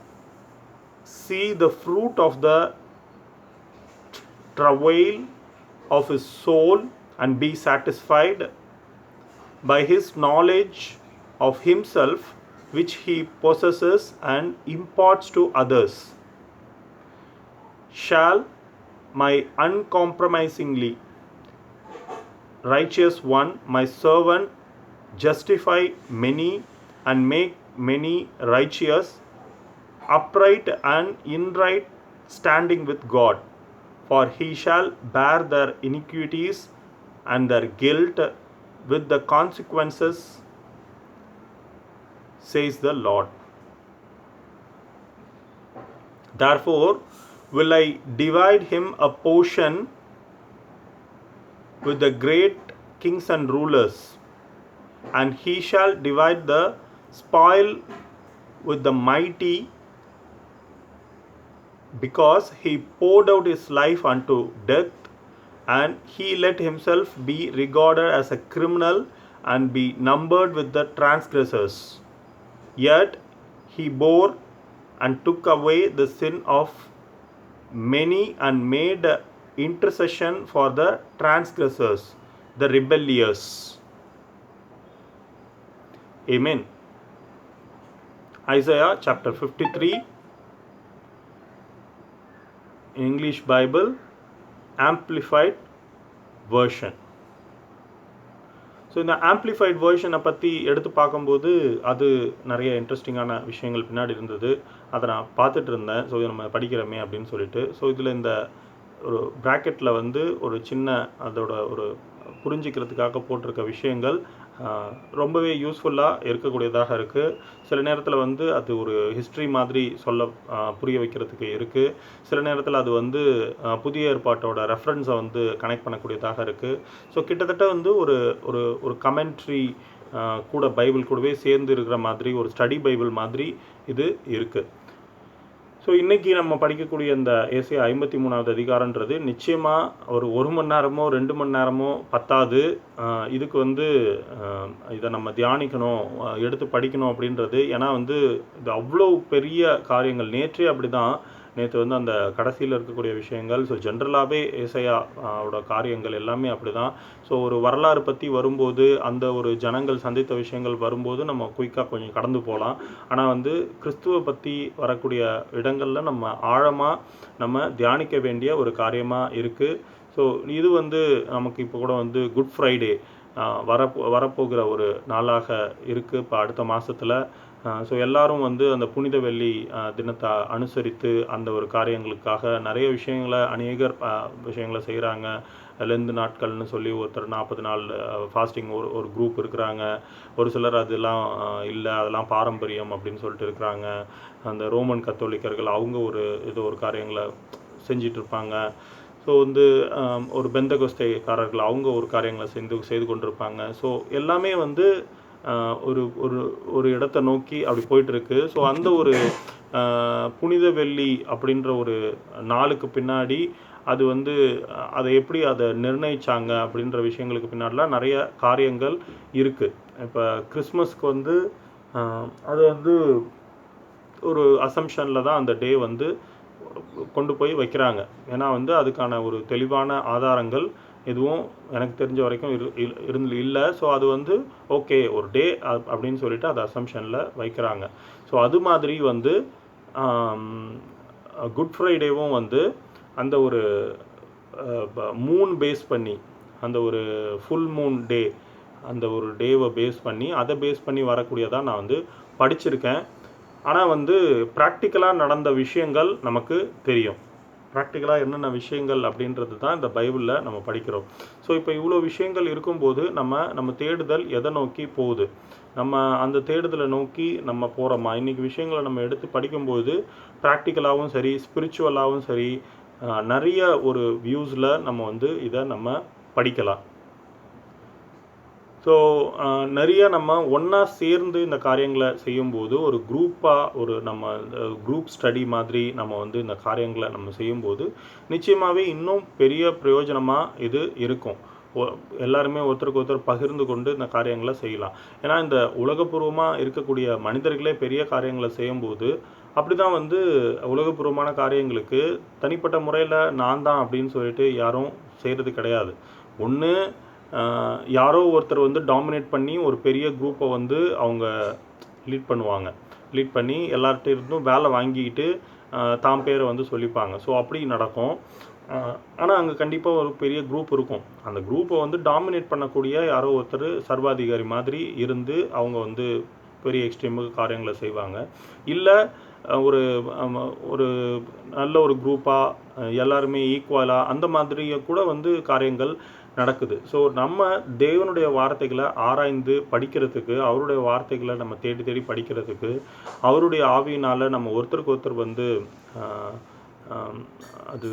see the fruit of the travail of his soul and be satisfied. By his knowledge of himself which he possesses and imparts to others, shall my uncompromisingly righteous one, my servant, justify many and make many righteous, upright and in right standing with God. For he shall bear their iniquities and their guilt with the consequences, says the Lord. Therefore will I divide him a portion with the great kings and rulers, and he shall divide the spoil with the mighty, because he poured out his life unto death, and he let himself be regarded as a criminal and be numbered with the transgressors. Yet he bore and took away the sin of many and made intercession for the transgressors, the rebellious. Amen. Isaiah chapter 53 English Bible amplified version. So இந்த amplified வெர்ஷனை பற்றி எடுத்து பார்க்கும்போது அது நிறைய இன்ட்ரெஸ்டிங்கான விஷயங்கள் பின்னாடி இருந்தது. அதை நான் பார்த்துட்டு இருந்தேன். ஸோ நம்ம படிக்கிறோமே அப்படின்னு சொல்லிட்டு. ஸோ இதில் இந்த ஒரு ப்ராக்கெட்டில் வந்து ஒரு சின்ன அதோட ஒரு புரிஞ்சிக்கிறதுக்காக போட்டிருக்க விஷயங்கள் ரொம்பவே யூஸ்ஃபுல்லாக இருக்கக்கூடியதாக இருக்குது. சில நேரத்தில் வந்து அது ஒரு ஹிஸ்ட்ரி மாதிரி புரிய வைக்கிறதுக்கு இருக்குது. சில நேரத்தில் அது வந்து புதிய ஏற்பாட்டோட ரெஃபரன்ஸை வந்து கனெக்ட் பண்ணக்கூடியதாக இருக்குது. ஸோ கிட்டத்தட்ட வந்து ஒரு ஒரு ஒரு கமெண்ட்ரி கூட பைபிள் கூடவே சேர்ந்து இருக்கிற மாதிரி ஒரு ஸ்டடி பைபிள் மாதிரி இது இருக்குது. ஸோ இன்றைக்கி நம்ம படிக்கக்கூடிய இந்த ஏசாயா 53வது அதிகாரன்றது நிச்சயமாக ஒரு மணி நேரமோ 2 மணி நேரமோ பத்தாது. இதுக்கு வந்து இதை நம்ம தியானிக்கணும், எடுத்து படிக்கணும் அப்படின்றது. ஏன்னா வந்து இது அவ்வளோ பெரிய காரியங்கள். நேற்றே அப்படி தான். நேற்று வந்து அந்த கடைசியில் இருக்கக்கூடிய விஷயங்கள். ஸோ ஜென்ரலாகவே ஏசாயாவோட காரியங்கள் எல்லாமே அப்படி தான். ஸோ ஒரு வரலாறு பற்றி வரும்போது அந்த ஒரு ஜனங்கள் சந்தித்த விஷயங்கள் வரும்போது நம்ம குயிக்காக கொஞ்சம் கடந்து போகலாம். ஆனால் வந்து கிறிஸ்துவை பற்றி வரக்கூடிய இடங்களில் நம்ம ஆழமாக நம்ம தியானிக்க வேண்டிய ஒரு காரியமாக இருக்குது. ஸோ இது வந்து நமக்கு இப்போ கூட வந்து குட் ஃப்ரைடே வரப்போகிற ஒரு நாளாக இருக்குது இப்போ அடுத்த மாதத்தில். ஸோ எல்லாரும் வந்து அந்த புனித வெள்ளி தினத்தை அனுசரித்து அந்த ஒரு காரியங்களுக்காக நிறைய விஷயங்களை அநேகர் விஷயங்களை செய்கிறாங்க. லெந்து நாட்கள்னு சொல்லி ஒருத்தர் 40 நாள் ஃபாஸ்டிங் ஒரு குரூப் இருக்கிறாங்க. ஒரு சிலர் அதெல்லாம் இல்லை, அதெல்லாம் பாரம்பரியம் அப்படின்னு சொல்லிட்டு இருக்கிறாங்க. அந்த ரோமன் கத்தோலிக்கர்கள் அவங்க ஒரு காரியங்களை செஞ்சிட்ருப்பாங்க. ஸோ வந்து ஒரு பெந்தகோஸ்தேக்காரர்கள் அவங்க ஒரு காரியங்களை செய்து கொண்டிருப்பாங்க. ஸோ எல்லாமே வந்து ஒரு ஒரு ஒரு இடத்தை நோக்கி அப்படி போயிட்டுருக்கு. ஸோ அந்த ஒரு புனித வெள்ளி அப்படின்ற ஒரு நாளுக்கு பின்னாடி அது வந்து அதை எப்படி அதை நிர்ணயித்தாங்க அப்படின்ற விஷயங்களுக்கு பின்னாடிலாம் நிறைய காரியங்கள் இருக்குது. இப்போ கிறிஸ்மஸ்க்கு வந்து அது வந்து ஒரு அசம்ஷனில் தான் அந்த டே வந்து கொண்டு போய் வைக்கிறாங்க. ஏன்னா வந்து அதுக்கான ஒரு தெளிவான ஆதாரங்கள் எதுவும் எனக்கு தெரிஞ்ச வரைக்கும் இல்லை. ஸோ அது வந்து ஓகே ஒரு டே அப்படின்னு சொல்லிட்டு அது அசம்ஷனில் வைக்கிறாங்க. ஸோ அது மாதிரி வந்து குட் ஃப்ரைடேவும் வந்து அந்த ஒரு மூன் பேஸ் பண்ணி அந்த ஒரு ஃபுல் மூன் டே அந்த ஒரு டேவை பேஸ் பண்ணி அதை பேஸ் பண்ணி வரக்கூடியதாக நான் வந்து படிச்சிருக்கேன். ஆனால் வந்து ப்ராக்டிக்கலாக நடந்த விஷயங்கள் நமக்கு தெரியும். ப்ராக்டிக்கலாக என்னென்ன விஷயங்கள் அப்படின்றது தான் இந்த பைபிளில் நம்ம படிக்கிறோம். ஸோ இப்போ இவ்வளோ விஷயங்கள் இருக்கும்போது நம்ம தேடுதல் எதை நோக்கி போகுது, நம்ம அந்த தேடுதலை நோக்கி நம்ம போகிறோமா? இன்றைக்கி விஷயங்களை நம்ம எடுத்து படிக்கும்போது ப்ராக்டிக்கலாகவும் சரி ஸ்பிரிச்சுவலாகவும் சரி நிறைய ஒரு வியூஸில் நம்ம வந்து இதை நம்ம படிக்கலாம். ஸோ நிறைய நம்ம ஒன்றா சேர்ந்து இந்த காரியங்களை செய்யும்போது ஒரு குரூப்பாக நம்ம குரூப் ஸ்டடி மாதிரி நம்ம வந்து இந்த காரியங்களை நம்ம செய்யும்போது நிச்சயமாகவே இன்னும் பெரிய பிரயோஜனமாக இது இருக்கும். எல்லாருமே ஒருத்தருக்கு ஒருத்தர் பகிர்ந்து கொண்டு இந்த காரியங்களை செய்யலாம். ஏன்னா இந்த உலகப்பூர்வமாக இருக்கக்கூடிய மனிதர்களே பெரிய காரியங்களை செய்யும்போது அப்படி தான் வந்து உலகப்பூர்வமான காரியங்களுக்கு தனிப்பட்ட முறையில் நான் தான் அப்படின்னு சொல்லிட்டு யாரும் செய்கிறது கிடையாது. ஒன்று யாரோ ஒருத்தர் வந்து டாமினேட் பண்ணி ஒரு பெரிய குரூப்பை வந்து அவங்க லீட் பண்ணி எல்லார்கிட்ட இருந்தும் வேலை வாங்கிக்கிட்டு தாம் பேரை வந்து சொல்லிப்பாங்க. ஸோ அப்படி நடக்கும். ஆனால் அங்கே கண்டிப்பாக ஒரு பெரிய குரூப் இருக்கும். அந்த குரூப்பை வந்து டாமினேட் பண்ணக்கூடிய யாரோ ஒருத்தர் சர்வாதிகாரி மாதிரி இருந்து அவங்க வந்து பெரிய எக்ஸ்ட்ரீமுக்கு காரியங்களை செய்வாங்க. இல்லை ஒரு நல்ல ஒரு குரூப்பாக எல்லாருமே ஈக்குவலாக அந்த மாதிரியே கூட வந்து காரியங்கள் நடக்குது. ஸோ நம்ம தேவனுடைய வார்த்தைகளை ஆராய்ந்து படிக்கிறதுக்கு, அவருடைய வார்த்தைகளை நம்ம தேடி தேடி படிக்கிறதுக்கு, அவருடைய ஆவியினால் நம்ம ஒருத்தருக்கு ஒருத்தர் வந்து அது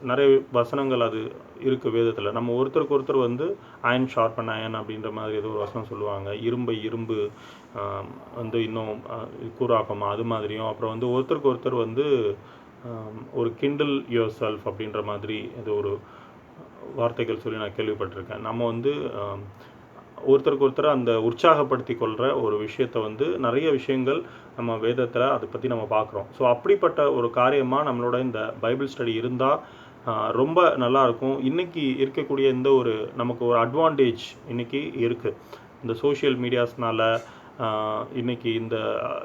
நிறைய வசனங்கள் அது இருக்குது வேதத்தில். நம்ம ஒருத்தருக்கு ஒருத்தர் வந்து அயன் ஷார்பன் அயன் அப்படின்ற மாதிரி ஏதோ ஒரு வசனம் சொல்லுவாங்க. இரும்பு வந்து இன்னும் கூறாக்கமா அது மாதிரியும். அப்புறம் வந்து ஒருத்தருக்கு ஒருத்தர் வந்து ஒரு கிண்டில் யுவர் செல்ஃப் அப்படின்ற மாதிரி ஏதோ ஒரு வார்த்தைகள் சொல்லி நான் கேள்விப்பட்டிருக்கேன். நம்ம வந்து ஒருத்தருக்கு ஒருத்தர் அந்த உற்சாகப்படுத்தி கொள்கிற ஒரு விஷயத்தை வந்து நிறைய விஷயங்கள் நம்ம வேதத்தில் அதை பற்றி நம்ம பார்க்குறோம். ஸோ அப்படிப்பட்ட ஒரு காரியமாக நம்மளோட இந்த பைபிள் ஸ்டடி இருந்தால் ரொம்ப நல்லாயிருக்கும். இன்றைக்கி இருக்கக்கூடிய இந்த நமக்கு ஒரு அட்வான்டேஜ் இன்றைக்கி இருக்குது. இந்த சோஷியல் மீடியாஸ்னால் இன்றைக்கி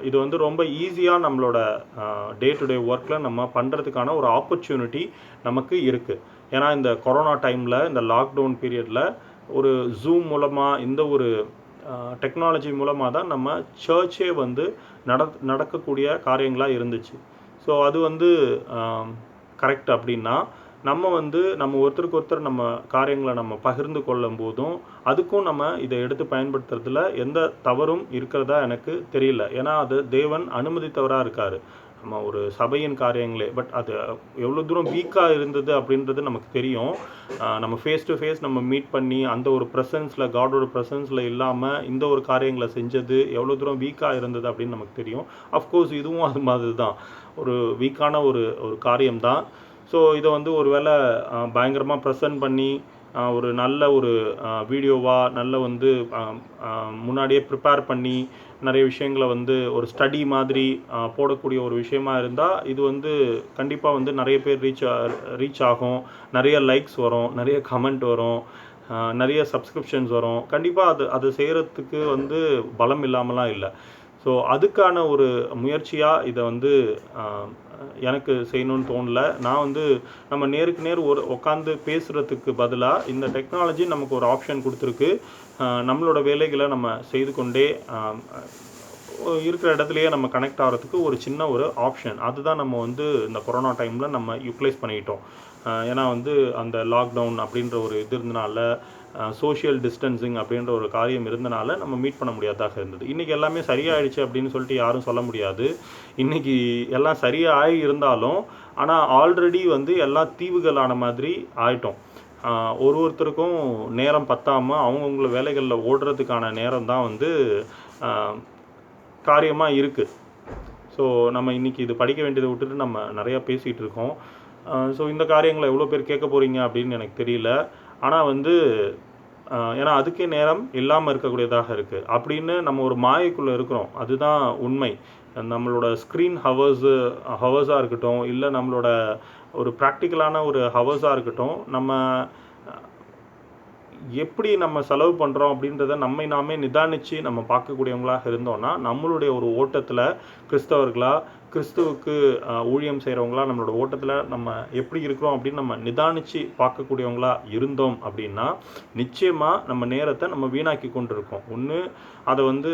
இது வந்து ரொம்ப ஈஸியாக நம்மளோட டே டு டே ஒர்க்கில் நம்ம பண்ணுறதுக்கான ஒரு ஆப்பர்ச்சுனிட்டி நமக்கு இருக்குது. ஏன்னா இந்த கொரோனா டைமில், இந்த லாக்டவுன் பீரியடில் ஒரு ஜூம் மூலமாக, இந்த ஒரு டெக்னாலஜி மூலமாக தான் நம்ம சர்ச்சே வந்து நடக்கக்கூடிய காரியங்களாக இருந்துச்சு. ஸோ அது வந்து கரெக்ட் அப்படின்னா, நம்ம ஒருத்தருக்கு ஒருத்தர் நம்ம காரியங்களை நம்ம பகிர்ந்து கொள்ளும் போதும், அதுக்கும் நம்ம இதை எடுத்து பயன்படுத்துறதுல எந்த தவறும் இருக்கிறதா எனக்கு தெரியல. ஏன்னா அது தேவன் அனுமதித்தவராக இருக்கார். நம்ம ஒரு சபையின் காரியங்களே. பட் அது எவ்வளோ தூரம் வீக்காக இருந்தது அப்படின்றது நமக்கு தெரியும். நம்ம ஃபேஸ் டு ஃபேஸ் நம்ம மீட் பண்ணி அந்த ஒரு ப்ரெசன்ஸில், காடோட ப்ரெசன்ஸில் இல்லாமல் இந்த ஒரு காரியங்களை செஞ்சது எவ்வளோ தூரம் வீக்காக இருந்தது அப்படின்னு நமக்கு தெரியும். அஃப்கோர்ஸ் இதுவும் அது மாதிரி தான் ஒரு வீக்கான ஒரு காரியம்தான். ஸோ இதை வந்து ஒரு வேளை பயங்கரமாக ப்ரெசன்ட் பண்ணி ஒரு நல்ல ஒரு வீடியோவாக நல்ல வந்து முன்னாடியே ப்ரிப்பேர் பண்ணி நிறைய விஷயங்களை வந்து ஒரு ஸ்டடி மாதிரி போடக்கூடிய ஒரு விஷயமா இருந்தால், இது வந்து கண்டிப்பாக வந்து நிறைய பேர் ரீச் ஆகும், நிறைய லைக்ஸ் வரும், நிறைய கமெண்ட் வரும், நிறைய சப்ஸ்கிரிப்ஷன்ஸ் வரும். கண்டிப்பாக அது செய்கிறதுக்கு வந்து பலம் இல்லாமலாம் இல்லை. ஸோ அதுக்கான ஒரு முயற்சியாக இதை வந்து எனக்கு செய்யணும்னு தோணல. நான் வந்து நம்ம நேருக்கு நேர் உட்காந்து பேசுகிறதுக்கு பதிலாக இந்த டெக்னாலஜி நமக்கு ஒரு ஆப்ஷன் கொடுத்துருக்கு. நம்மளோட வேலைகளை நம்ம செய்து கொண்டே இருக்கிற இடத்துலையே நம்ம கனெக்ட் ஆகிறதுக்கு ஒரு சின்ன ஒரு ஆப்ஷன். அதுதான் நம்ம வந்து இந்த கொரோனா டைமில் நம்ம யூட்டிலைஸ் பண்ணிக்கிட்டோம். ஏன்னா வந்து அந்த லாக்டவுன் அப்படின்ற ஒரு இது இருந்தனால, சோஷியல் டிஸ்டன்சிங் அப்படின்ற ஒரு காரியம் இருந்தனால நம்ம மீட் பண்ண முடியாதாக இருந்தது. இன்றைக்கி எல்லாமே சரியாயிடுச்சு அப்படின்னு சொல்லிட்டு யாரும் சொல்ல முடியாது. இன்றைக்கி எல்லாம் சரியாகி இருந்தாலும், ஆனால் ஆல்ரெடி வந்து எல்லாம் தீவுகளான மாதிரி ஆயிட்டோம். ஒருத்தருக்கும் நேரம் பத்தாமல் அவங்கவுங்கள வேலைகளில் ஓடுறதுக்கான நேரம் தான் வந்து காரியமாக இருக்குது. ஸோ நம்ம இன்றைக்கி இது படிக்க வேண்டியதை விட்டுட்டு நம்ம நிறையா பேசிகிட்டு இருக்கோம். ஸோ இந்த காரியங்களை எவ்வளோ பேர் கேட்க போகிறீங்க அப்படின்னு எனக்கு தெரியல. ஆனால் வந்து ஏன்னா அதுக்கே நேரம் இல்லாமல் இருக்கக்கூடியதாக இருக்குது அப்படின்னு நம்ம ஒரு மாயைக்குள்ளே இருக்கிறோம். அதுதான் உண்மை. நம்மளோட ஸ்க்ரீன் ஹவர்ஸாக இருக்கட்டும், இல்லை நம்மளோட ஒரு ப்ராக்டிக்கலான ஒரு ஹவர்ஸாக இருக்கட்டும், நம்ம எப்படி நம்ம செலவு பண்ணுறோம் அப்படின்றத நாமே நிதானித்து நம்ம பார்க்கக்கூடியவங்களாக இருந்தோம்னா, நம்மளுடைய ஒரு ஓட்டத்தில் கிறிஸ்துவுக்கு ஊழியம் செய்கிறவங்களா நம்மளோட ஓட்டத்தில் நம்ம எப்படி இருக்கிறோம் அப்படின்னு நம்ம நிதானித்து பார்க்கக்கூடியவங்களா இருந்தோம் அப்படின்னா, நிச்சயமாக நம்ம நேரத்தை நம்ம வீணாக்கி கொண்டு இருக்கோம். ஒன்று அதை வந்து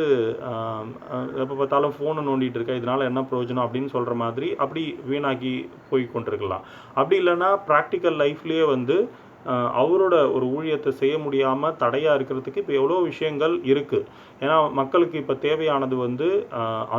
எப்போ பார்த்தாலும் ஃபோனை நோண்டிகிட்டு இருக்க, இதனால் என்ன பிரயோஜனம் அப்படின்னு சொல்கிற மாதிரி அப்படி வீணாக்கி போய் கொண்டிருக்கலாம். அப்படி இல்லைன்னா ப்ராக்டிக்கல் லைஃப்லேயே வந்து அவரோட ஒரு ஊழியத்தை செய்ய முடியாமல் தடையாக இருக்கிறதுக்கு இப்போ எவ்வளோ விஷயங்கள் இருக்குது. ஏன்னா மக்களுக்கு இப்போ தேவையானது வந்து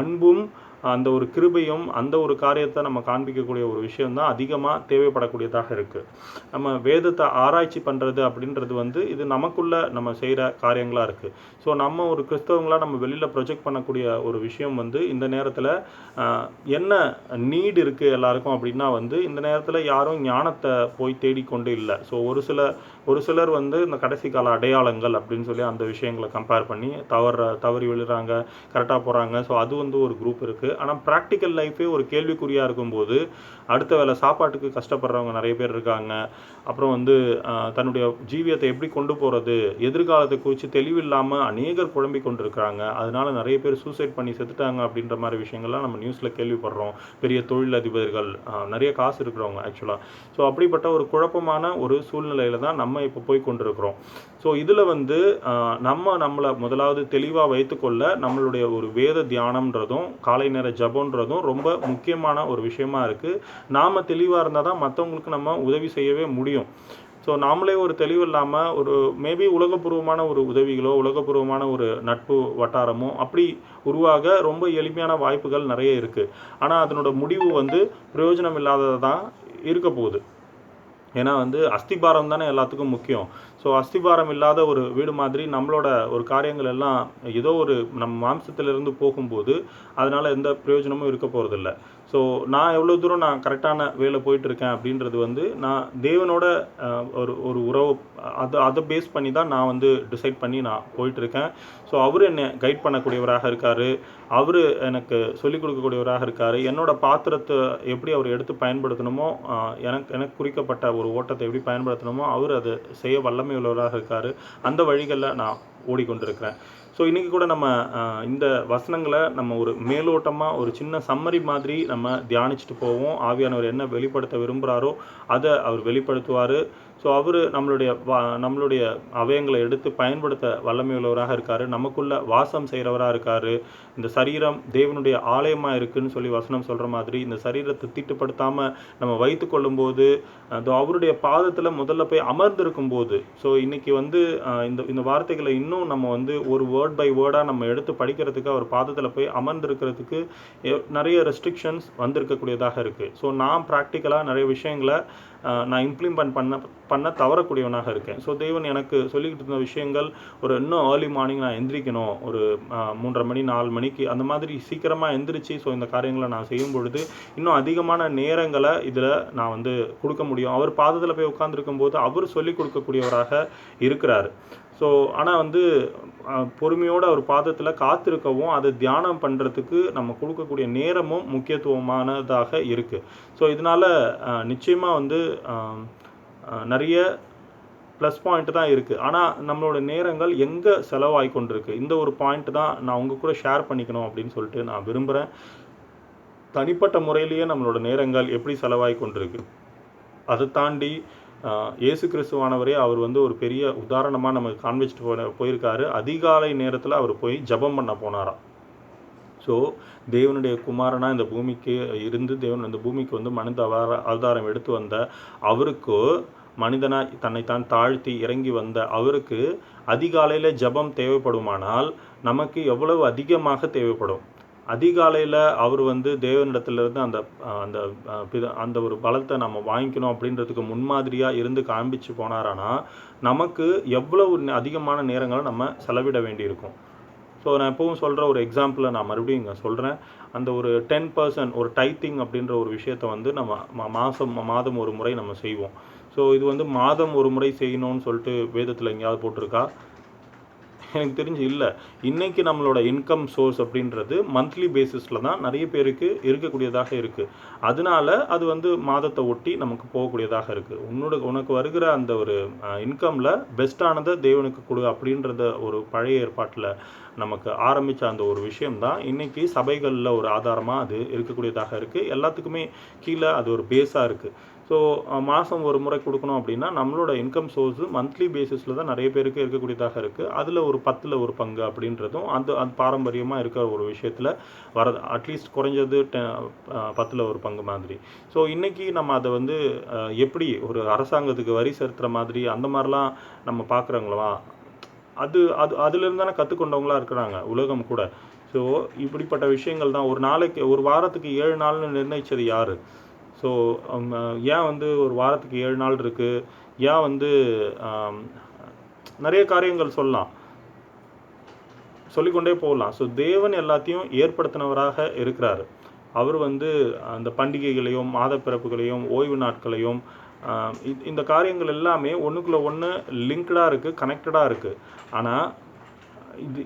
அன்பும் அந்த ஒரு கிருபையும் அந்த ஒரு காரியத்தை நம்ம காண்பிக்கக்கூடிய ஒரு விஷயம்தான் அதிகமாக தேவைப்படக்கூடியதாக இருக்குது. நம்ம வேதத்தை ஆராய்ச்சி பண்ணுறது அப்படின்றது வந்து இது நமக்குள்ளே நம்ம செய்கிற காரியங்களாக இருக்குது. ஸோ நம்ம ஒரு கிறிஸ்தவங்களாக நம்ம வெளியில் ப்ரொஜெக்ட் பண்ணக்கூடிய ஒரு விஷயம் வந்து இந்த நேரத்தில் என்ன நீடு இருக்குது எல்லாருக்கும் அப்படின்னா வந்து இந்த நேரத்தில் யாரும் ஞானத்தை போய் தேடிக்கொண்டு இல்லை. ஸோ ஒரு சிலர் வந்து இந்த கடைசி கால அடையாளங்கள் அப்படின்னு சொல்லி அந்த விஷயங்களை கம்பேர் பண்ணி தவறி விழுறாங்க, கரெக்டாக போகிறாங்க. ஸோ அது வந்து ஒரு குரூப் இருக்குது. ஆனால் ப்ராக்டிக்கல் லைஃபே ஒரு கேள்விக்குறியாக இருக்கும்போது அடுத்த வேளை சாப்பாட்டுக்கு கஷ்டப்படுறவங்க நிறைய பேர் இருக்காங்க. அப்புறம் வந்து தன்னுடைய ஜீவியத்தை எப்படி கொண்டு போகிறது, எதிர்காலத்தை குறித்து தெளிவில்லாமல் அநேகர் குழம்பி கொண்டு இருக்கிறாங்க. அதனால நிறைய பேர் சூசைட் பண்ணி செத்துட்டாங்க அப்படின்ற மாதிரி விஷயங்கள்லாம் நம்ம நியூஸில் கேள்விப்படுறோம். பெரிய தொழிலதிபர்கள், நிறைய காசு இருக்கிறவங்க ஆக்சுவலாக. ஸோ அப்படிப்பட்ட ஒரு குழப்பமான ஒரு சூழ்நிலையில் தான் நம்ம இப்போ போய் கொண்டிருக்கிறோம். ஸோ இதில் வந்து நம்மளை முதலாவது தெளிவாக வைத்துக்கொள்ள நம்மளுடைய ஒரு வேத தியானம்ன்றதும் காலை நேர ஜபம்ன்றதும் ரொம்ப முக்கியமான ஒரு விஷயமா இருக்குது. நாம் தெளிவாக இருந்தால் தான் மற்றவங்களுக்கு நம்ம உதவி செய்யவே முடியும். ஸோ நாமளே ஒரு தெளிவு இல்லாமல் ஒரு மேபி உலகப்பூர்வமான ஒரு உதவிகளோ, உலகப்பூர்வமான ஒரு நட்பு வட்டாரமோ அப்படி உருவாக ரொம்ப எளிமையான வாய்ப்புகள் நிறைய இருக்குது. ஆனால் அதனோட முடிவு வந்து பிரயோஜனம் இல்லாதது தான் இருக்க போகுது. ஏன்னா வந்து அஸ்திபாரம் தானே எல்லாத்துக்கும் முக்கியம். ஸோ அஸ்திபாரம் இல்லாத ஒரு வீடு மாதிரி நம்மளோட ஒரு காரியங்கள் எல்லாம் ஏதோ ஒரு நம்ம மாம்சத்திலிருந்து போகும்போது அதனால் எந்த பிரயோஜனமும் இருக்க போகிறதில்ல. ஸோ நான் எவ்வளோ தூரம் நான் கரெக்டான வேலை போயிட்டுருக்கேன் அப்படின்றது வந்து நான் தேவனோட ஒரு உறவு அதை பேஸ் பண்ணி தான் நான் வந்து டிசைட் பண்ணி நான் போயிட்டுருக்கேன். ஸோ அவர் என்னை கைட் பண்ணக்கூடியவராக இருக்கார். அவர் எனக்கு சொல்லிக் கொடுக்கக்கூடியவராக இருக்கார். என்னோடய பாத்திரத்தை எப்படி அவர் எடுத்து பயன்படுத்தணுமோ, எனக்கு குறிக்கப்பட்ட ஒரு ஓட்டத்தை எப்படி பயன்படுத்தணுமோ அவர் அதை செய்ய வல்லமை உள்ளவராக இருக்கார். அந்த வழிகளில் நான் ஓடிக்கொண்டிருக்கிறேன். ஸோ இன்றைக்கி கூட நம்ம இந்த வசனங்களை நம்ம ஒரு மேலோட்டமாக ஒரு சின்ன சம்மரி மாதிரி நம்ம தியானிச்சுட்டு போவோம். ஆவியானவர் என்ன வெளிப்படுத்த விரும்புகிறாரோ அதை அவர் வெளிப்படுத்துவார். ஸோ அவர் நம்மளுடைய அவயங்களை எடுத்து பயன்படுத்த வல்லமை உள்ளவராக இருக்கார். நமக்குள்ள வாசம் செய்கிறவராக இருக்கார். இந்த சரீரம் தேவனுடைய ஆலயமாக இருக்குதுன்னு சொல்லி வசனம் சொல்கிற மாதிரி இந்த சரீரத்தை தீட்டுப்படுத்தாமல் நம்ம வைத்து கொள்ளும்போது அவருடைய பாதத்தில் முதல்ல போய் அமர்ந்திருக்கும் போது, ஸோ இன்றைக்கி வந்து இந்த வார்த்தைகளை இன்னும் நம்ம வந்து ஒரு வேர்ட் பை வேர்டாக நம்ம எடுத்து படிக்கிறதுக்கு அவர் பாதத்தில் போய் அமர்ந்திருக்கிறதுக்கு நிறைய ரெஸ்ட்ரிக்ஷன்ஸ் வந்திருக்கக்கூடியதாக இருக்குது. ஸோ நான் ப்ராக்டிக்கலாக நிறைய விஷயங்களை நான் இம்ப்ளிமெண்ட் பண்ண தவறக்கூடியவனாக இருக்கேன். ஸோ தேவன் எனக்கு சொல்லிக்கிட்டு இருந்த விஷயங்கள், ஒரு இன்னும் ஏர்லி மார்னிங் நான் எந்திரிக்கணும், ஒரு 3:30 மணி 4 மணிக்கு அந்த மாதிரி சீக்கிரமாக எந்திரிச்சு ஸோ இந்த காரியங்களை நான் செய்யும் பொழுது இன்னும் அதிகமான நேரங்களை இதில் நான் வந்து கொடுக்க முடியும். அவர் பாதத்தில் போய் உட்கார்ந்துருக்கும் போது அவர் சொல்லிக் கொடுக்கக்கூடியவராக இருக்கிறார். ஸோ ஆனால் வந்து பொறுமையோடு அவர் பாதத்தில் காத்திருக்கவும் அதை தியானம் பண்ணுறதுக்கு நம்ம கொடுக்கக்கூடிய நேரமும் முக்கியத்துவமானதாக இருக்குது. ஸோ இதனால் நிச்சயமாக வந்து நிறைய ப்ளஸ் பாயிண்ட் தான் இருக்குது. ஆனால் நம்மளோட நேரங்கள் எங்கே செலவாகி கொண்டிருக்கு, இந்த ஒரு பாயிண்ட் தான் நான் உங்கள் கூட ஷேர் பண்ணிக்கணும் அப்படின்னு சொல்லிட்டு நான் விரும்புகிறேன். தனிப்பட்ட முறையிலேயே நம்மளோட நேரங்கள் எப்படி செலவாகி கொண்டிருக்கு, அதை தாண்டி இயேசு கிறிஸ்துவானவரே அவர் வந்து ஒரு பெரிய உதாரணமாக நமக்கு காண்பிச்சுட்டு போயிருக்காரு. அதிகாலை நேரத்தில் அவர் போய் ஜெபம் பண்ண போனாராம். ஸோ தேவனுடைய குமாரனாக இந்த பூமிக்கு இருந்து தேவன் இந்த பூமிக்கு வந்து மனித அவதாரம் எடுத்து வந்த அவருக்கு, மனிதனாக தன்னைத்தான் தாழ்த்தி இறங்கி வந்த அவருக்கு அதிகாலையில் ஜெபம் தேவைப்படுமானால் நமக்கு எவ்வளவு அதிகமாக தேவைப்படும். அதிகாலையில் அவர் வந்து தேவனிடத்துலேருந்து அந்த ஒரு பலத்தை நம்ம வாங்கிக்கணும் அப்படின்றதுக்கு முன்மாதிரியாக இருந்து காண்பிச்சு போனாரானா நமக்கு எவ்வளவு அதிகமான நேரங்களை நம்ம செலவிட வேண்டியிருக்கும். ஸோ நான் எப்பவும் சொல்கிற ஒரு எக்ஸாம்பிளை நான் மறுபடியும் இங்கே சொல்கிறேன். அந்த ஒரு 10% ஒரு டைத்திங் அப்படின்ற ஒரு விஷயத்தை வந்து நம்ம மாதம் ஒரு முறை நம்ம செய்வோம். ஸோ இது வந்து மாதம் ஒரு முறை செய்யணும்னு சொல்லிட்டு வேதத்தில் எங்கேயாவது போட்டிருக்கா? எனக்கு தெரிஞ்சு இல்லை. இன்றைக்கி நம்மளோட இன்கம் சோர்ஸ் அப்படின்றது மந்த்லி பேசிஸில் தான் நிறைய பேருக்கு இருக்கக்கூடியதாக இருக்குது. அதனால அது வந்து மாதத்தை ஒட்டி நமக்கு போகக்கூடியதாக இருக்குது. உனக்கு வருகிற அந்த ஒரு இன்கமில் பெஸ்ட்டானதை தேவனுக்கு கொடு அப்படின்றத ஒரு பழைய ஏற்பாட்டில் நமக்கு ஆரம்பித்த அந்த ஒரு விஷயம்தான் இன்றைக்கி சபைகளில் ஒரு ஆதாரமாக அது இருக்கக்கூடியதாக இருக்குது. எல்லாத்துக்குமே கீழே அது ஒரு பேஸாக இருக்குது. ஸோ மாதம் ஒரு முறை கொடுக்கணும் அப்படின்னா நம்மளோட இன்கம் சோர்ஸு மந்த்லி பேசிஸில் தான் நிறைய பேருக்கு இருக்கக்கூடியதாக இருக்குது. அதில் ஒரு 10ல் ஒரு பங்கு அப்படின்றதும் அந்த பாரம்பரியமாக இருக்கிற ஒரு விஷயத்தில் வரது. அட்லீஸ்ட் குறைஞ்சது 10ல் ஒரு பங்கு மாதிரி. ஸோ இன்றைக்கி நம்ம அதை வந்து எப்படி ஒரு அரசாங்கத்துக்கு வரி செலுத்துகிற மாதிரி அந்த மாதிரிலாம் நம்ம பார்க்குறோங்களா? அதுலேருந்து தானே கற்றுக்கொண்டவங்களாக இருக்கிறாங்க உலகம் கூட. ஸோ இப்படிப்பட்ட விஷயங்கள் தான். ஒரு வாரத்துக்கு 7 நாள்னு நிர்ணயித்தது யார்? ஸோ ஏன் வந்து ஒரு வாரத்துக்கு 7 நாள் இருக்குது? ஏன் வந்து நிறைய காரியங்கள் சொல்லிக்கொண்டே போகலாம். ஸோ தேவன் எல்லாத்தையும் ஏற்படுத்தினவராக இருக்கிறார். அவர் வந்து அந்த பண்டிகைகளையும் மாத பிறப்புகளையும் ஓய்வு நாட்களையும் இந்த காரியங்கள் எல்லாமே ஒன்றுக்குள்ளே ஒன்று லிங்க்டாக இருக்குது, கனெக்டடாக இருக்குது. ஆனால்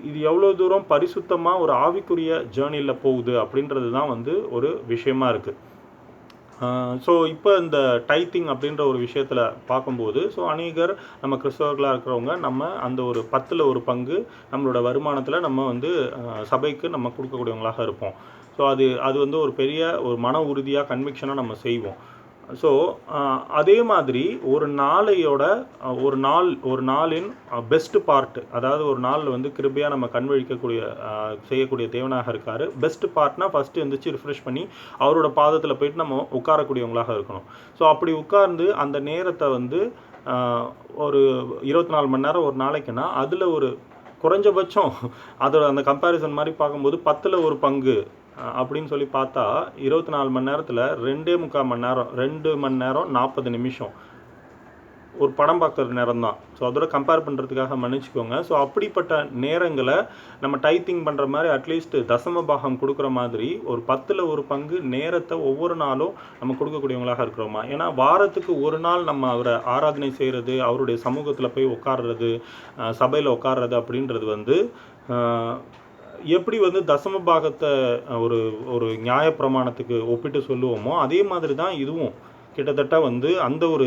இது எவ்வளோ தூரம் பரிசுத்தமாக ஒரு ஆவிக்குரிய ஜேர்னியில் போகுது அப்படின்றது தான் வந்து ஒரு விஷயமா இருக்குது. ஸோ இப்போ இந்த டைத்திங் அப்படின்ற ஒரு விஷயத்தில் பார்க்கும்போது, ஸோ அநேகர் நம்ம கிறிஸ்தவர்களாக இருக்கிறவங்க நம்ம அந்த ஒரு 10ல் ஒரு பங்கு நம்மளோட வருமானத்தில் நம்ம வந்து சபைக்கு நம்ம கொடுக்கக்கூடியவங்களாக இருப்போம். ஸோ அது வந்து ஒரு பெரிய ஒரு மன உறுதியாக கன்விக்ஷனாக நம்ம செய்வோம். ஸோ அதே மாதிரி ஒரு நாளின் பெஸ்ட் பார்ட், அதாவது ஒரு நாளில் வந்து கிருபையாக நம்ம செய்யக்கூடிய தேவனாக இருக்கார். பெஸ்ட் பார்ட்னா ஃபஸ்ட்டு எழுந்திரிச்சு ரிஃப்ரெஷ் பண்ணி அவரோட பாதத்தில் போயிட்டு நம்ம உட்காரக்கூடியவங்களாக இருக்கணும். ஸோ அப்படி உட்கார்ந்து அந்த நேரத்தை வந்து ஒரு 24 மணி நேரம் ஒரு நாளைக்குன்னா அதில் ஒரு குறைஞ்சபட்சம் அதோட அந்த கம்பேரிசன் மாதிரி பார்க்கும்போது 10ல் ஒரு பங்கு அப்படின்னு சொல்லி பார்த்தா 24 மணி நேரத்தில் 2.25 மணி நேரம், 2 மணி நேரம் 40 நிமிஷம் ஒரு படம் பார்க்குற நேரம் தான். ஸோ அதோட கம்பேர் பண்ணுறதுக்காக மன்னிச்சுக்கோங்க. ஸோ அப்படிப்பட்ட நேரங்களை நம்ம டைத்திங் பண்ணுற மாதிரி அட்லீஸ்ட் தசம பாகம் கொடுக்குற மாதிரி ஒரு 10ல் ஒரு பங்கு நேரத்தை ஒவ்வொரு நாளும் நம்ம கொடுக்கக்கூடியவங்களாக இருக்கிறோமா? ஏன்னா வாரத்துக்கு ஒரு நாள் நம்ம அவரை ஆராதனை செய்கிறது, அவருடைய சமூகத்தில் போய் உட்கார்றது, சபையில் உட்கார்றது அப்படின்றது வந்து எப்படி வந்து தசம பாகத்தை ஒரு நியாயப்பிரமாணத்துக்கு ஒப்பிட்டு சொல்லுவோமோ அதே மாதிரி தான் இதுவும் கிட்டத்தட்ட வந்து அந்த ஒரு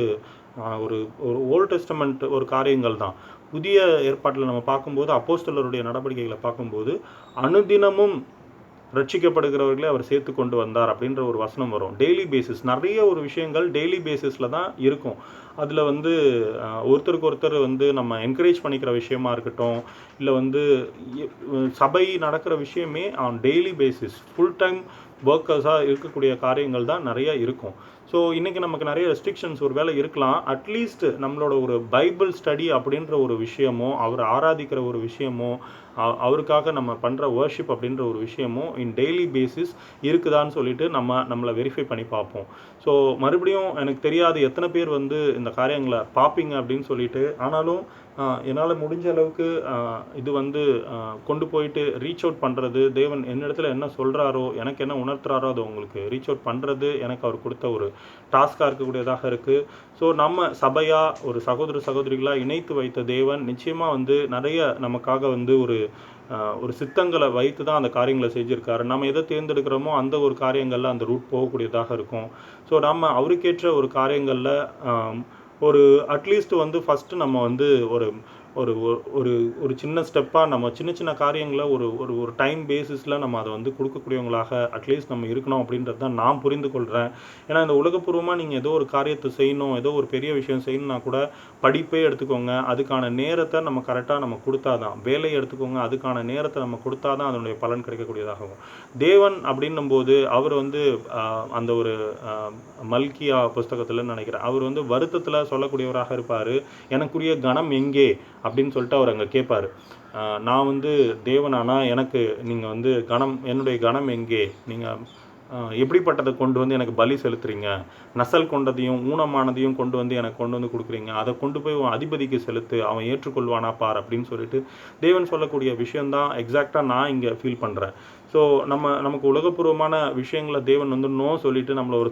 ஓல்ட் டெஸ்டமெண்ட் ஒரு காரியங்கள் தான். புதிய ஏற்பாட்டில் நம்ம பார்க்கும்போது அப்போஸ்தலருடைய நடவடிக்கைகளை பார்க்கும்போது அனுதினமும் ரட்சிக்கப்படுகிறவர்களே அவர் சேர்த்து கொண்டு வந்தார் அப்படின்ற ஒரு வசனம் வரும். டெய்லி பேசிஸ் நிறைய ஒரு விஷயங்கள் டெய்லி பேசிஸில் தான் இருக்கும். அதில் வந்து ஒருத்தருக்கு ஒருத்தர் வந்து நம்ம என்கரேஜ் பண்ணிக்கிற விஷயமா இருக்கட்டும், இல்லை வந்து சபை நடக்கிற விஷயமே on daily basis full time ஒர்க்கர்ஸாக இருக்கக்கூடிய காரியங்கள் தான் நிறைய இருக்கும். ஸோ இன்றைக்கி நமக்கு நிறைய ரெஸ்ட்ரிக்ஷன்ஸ் ஒரு வேளை இருக்கலாம். அட்லீஸ்ட் நம்மளோட ஒரு பைபிள் ஸ்டடி அப்படின்ற ஒரு விஷயமோ, அவர் ஆராதிக்கிற ஒரு விஷயமோ, அவருக்காக நம்ம பண்ணுற வர்ஷிப் அப்படின்ற ஒரு விஷயமும் இன் டெய்லி பேசிஸ் இருக்குதான்னு சொல்லிட்டு நம்மளை வெரிஃபை பண்ணி பார்ப்போம். ஸோ மறுபடியும் எனக்கு தெரியாது எத்தனை பேர் வந்து இந்த காரியங்களை பார்ப்பீங்க அப்படின்னு சொல்லிட்டு. ஆனாலும் என்னால் முடிஞ்ச அளவுக்கு இது வந்து கொண்டு போயிட்டு ரீச் அவுட் பண்ணுறது, தேவன் என்னிடத்துல என்ன சொல்கிறாரோ, எனக்கு என்ன உணர்த்துறாரோ அதை உங்களுக்கு ரீச் அவுட் பண்ணுறது எனக்கு அவர் கொடுத்த ஒரு டாஸ்காக இருக்கக்கூடியதாக இருக்குது. ஸோ நம்ம சபையாக ஒரு சகோதர சகோதரிகளாக இணைத்து வைத்த தேவன் நிச்சயமாக வந்து நிறைய நமக்காக வந்து ஒரு சித்தங்களை வைத்து தான் அந்த காரியங்களை செஞ்சுருக்காரு. நம்ம எதை தேர்ந்தெடுக்கிறோமோ அந்த ஒரு காரியங்களில் அந்த ரூட் போகக்கூடியதாக இருக்கும். ஸோ நம்ம அவருக்கேற்ற ஒரு காரியங்களில் ஒரு அட்லீஸ்ட் வந்து ஃபஸ்ட்டு நம்ம வந்து ஒரு ஒரு ஒரு ஒரு சின்ன ஸ்டெப்பாக நம்ம சின்ன சின்ன காரியங்களை ஒரு ஒரு ஒரு டைம் பேசிஸில் நம்ம அதை வந்து கொடுக்கக்கூடியவங்களாக அட்லீஸ்ட் நம்ம இருக்கணும் அப்படின்றது தான் நான் புரிந்து கொள்கிறேன். ஏன்னா இந்த உலகப்பூர்வமாக நீங்கள் ஏதோ ஒரு காரியத்தை செய்யணும், ஏதோ ஒரு பெரிய விஷயம் செய்யணும்னா கூட படிப்பே எடுத்துக்கோங்க, அதுக்கான நேரத்தை நம்ம கரெக்டாக நம்ம கொடுத்தா தான். வேலையை எடுத்துக்கோங்க, அதுக்கான நேரத்தை நம்ம கொடுத்தா தான் அதனுடைய பலன் கிடைக்கக்கூடியதாகும். தேவன் அப்படின்னும் போது அவர் வந்து அந்த ஒரு மல்கியா புஸ்தகத்தில் நினைக்கிறேன், அவர் வந்து வருத்தத்தில் சொல்லக்கூடியவராக இருப்பார். எனக்குரிய கணம் எங்கே அப்படின்னு சொல்லிட்டு அவர் அங்கே கேட்பார். நான் வந்து தேவனானா எனக்கு நீங்கள் வந்து என்னுடைய கணம் எங்கே, நீங்கள் எப்படிப்பட்டதை கொண்டு வந்து எனக்கு பலி செலுத்துறீங்க, நசல் கொண்டதையும் ஊனமானதையும் கொண்டு வந்து எனக்கு கொண்டு வந்து கொடுக்குறீங்க, அதை கொண்டு போய் உன் அதிபதிக்கு செலுத்து, அவன் ஏற்றுக்கொள்வானா பார் அப்படின்னு சொல்லிட்டு தேவன் சொல்லக்கூடிய விஷயந்தான் எக்ஸாக்டாக நான் இங்கே ஃபீல் பண்ணுறேன். ஸோ நமக்கு உலகப்பூர்வமான விஷயங்களை தேவன் வந்து நோ சொல்லிட்டு நம்மளை ஒரு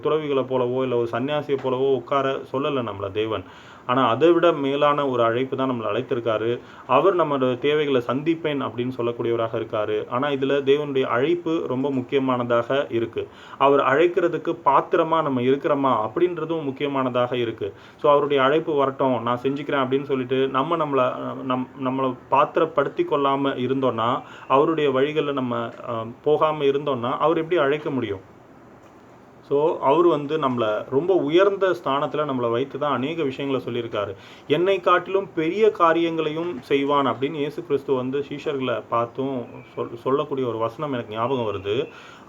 துறவிகளை போலவோ இல்லை ஒரு சன்னியாசியை போலவோ உட்கார சொல்லலை நம்மளை தேவன். ஆனால் அதை விட மேலான ஒரு அழைப்பு தான் நம்மளை அழைத்திருக்காரு. அவர் நம்மளோட தேவைகளை சந்திப்பேன் அப்படின்னு சொல்லக்கூடியவராக இருக்காரு. ஆனால் இதில் தேவனுடைய அழைப்பு ரொம்ப முக்கியமானதாக இருக்குது. அவர் அழைக்கிறதுக்கு பாத்திரமாக நம்ம இருக்கிறோமா அப்படின்றதும் முக்கியமானதாக இருக்குது. ஸோ அவருடைய அழைப்பு வரட்டும், நான் செஞ்சுக்கிறேன் அப்படின்னு சொல்லிட்டு நம்மளை பாத்திரப்படுத்தி கொள்ளாமல் இருந்தோன்னா, அவருடைய வழிகளில் நம்ம போகாமல் இருந்தோன்னா அவர் எப்படி அழைக்க முடியும்? ஸோ அவர் வந்து நம்மளை ரொம்ப உயர்ந்த ஸ்தானத்தில் நம்மளை வைத்து தான் அநேக விஷயங்களை சொல்லியிருக்காரு. என்னை காட்டிலும் பெரிய காரியங்களையும் செய்வான் அப்படின்னு இயேசு கிறிஸ்து வந்து சீஷர்களை பார்த்தும் சொல்லக்கூடிய ஒரு வசனம் எனக்கு ஞாபகம் வருது.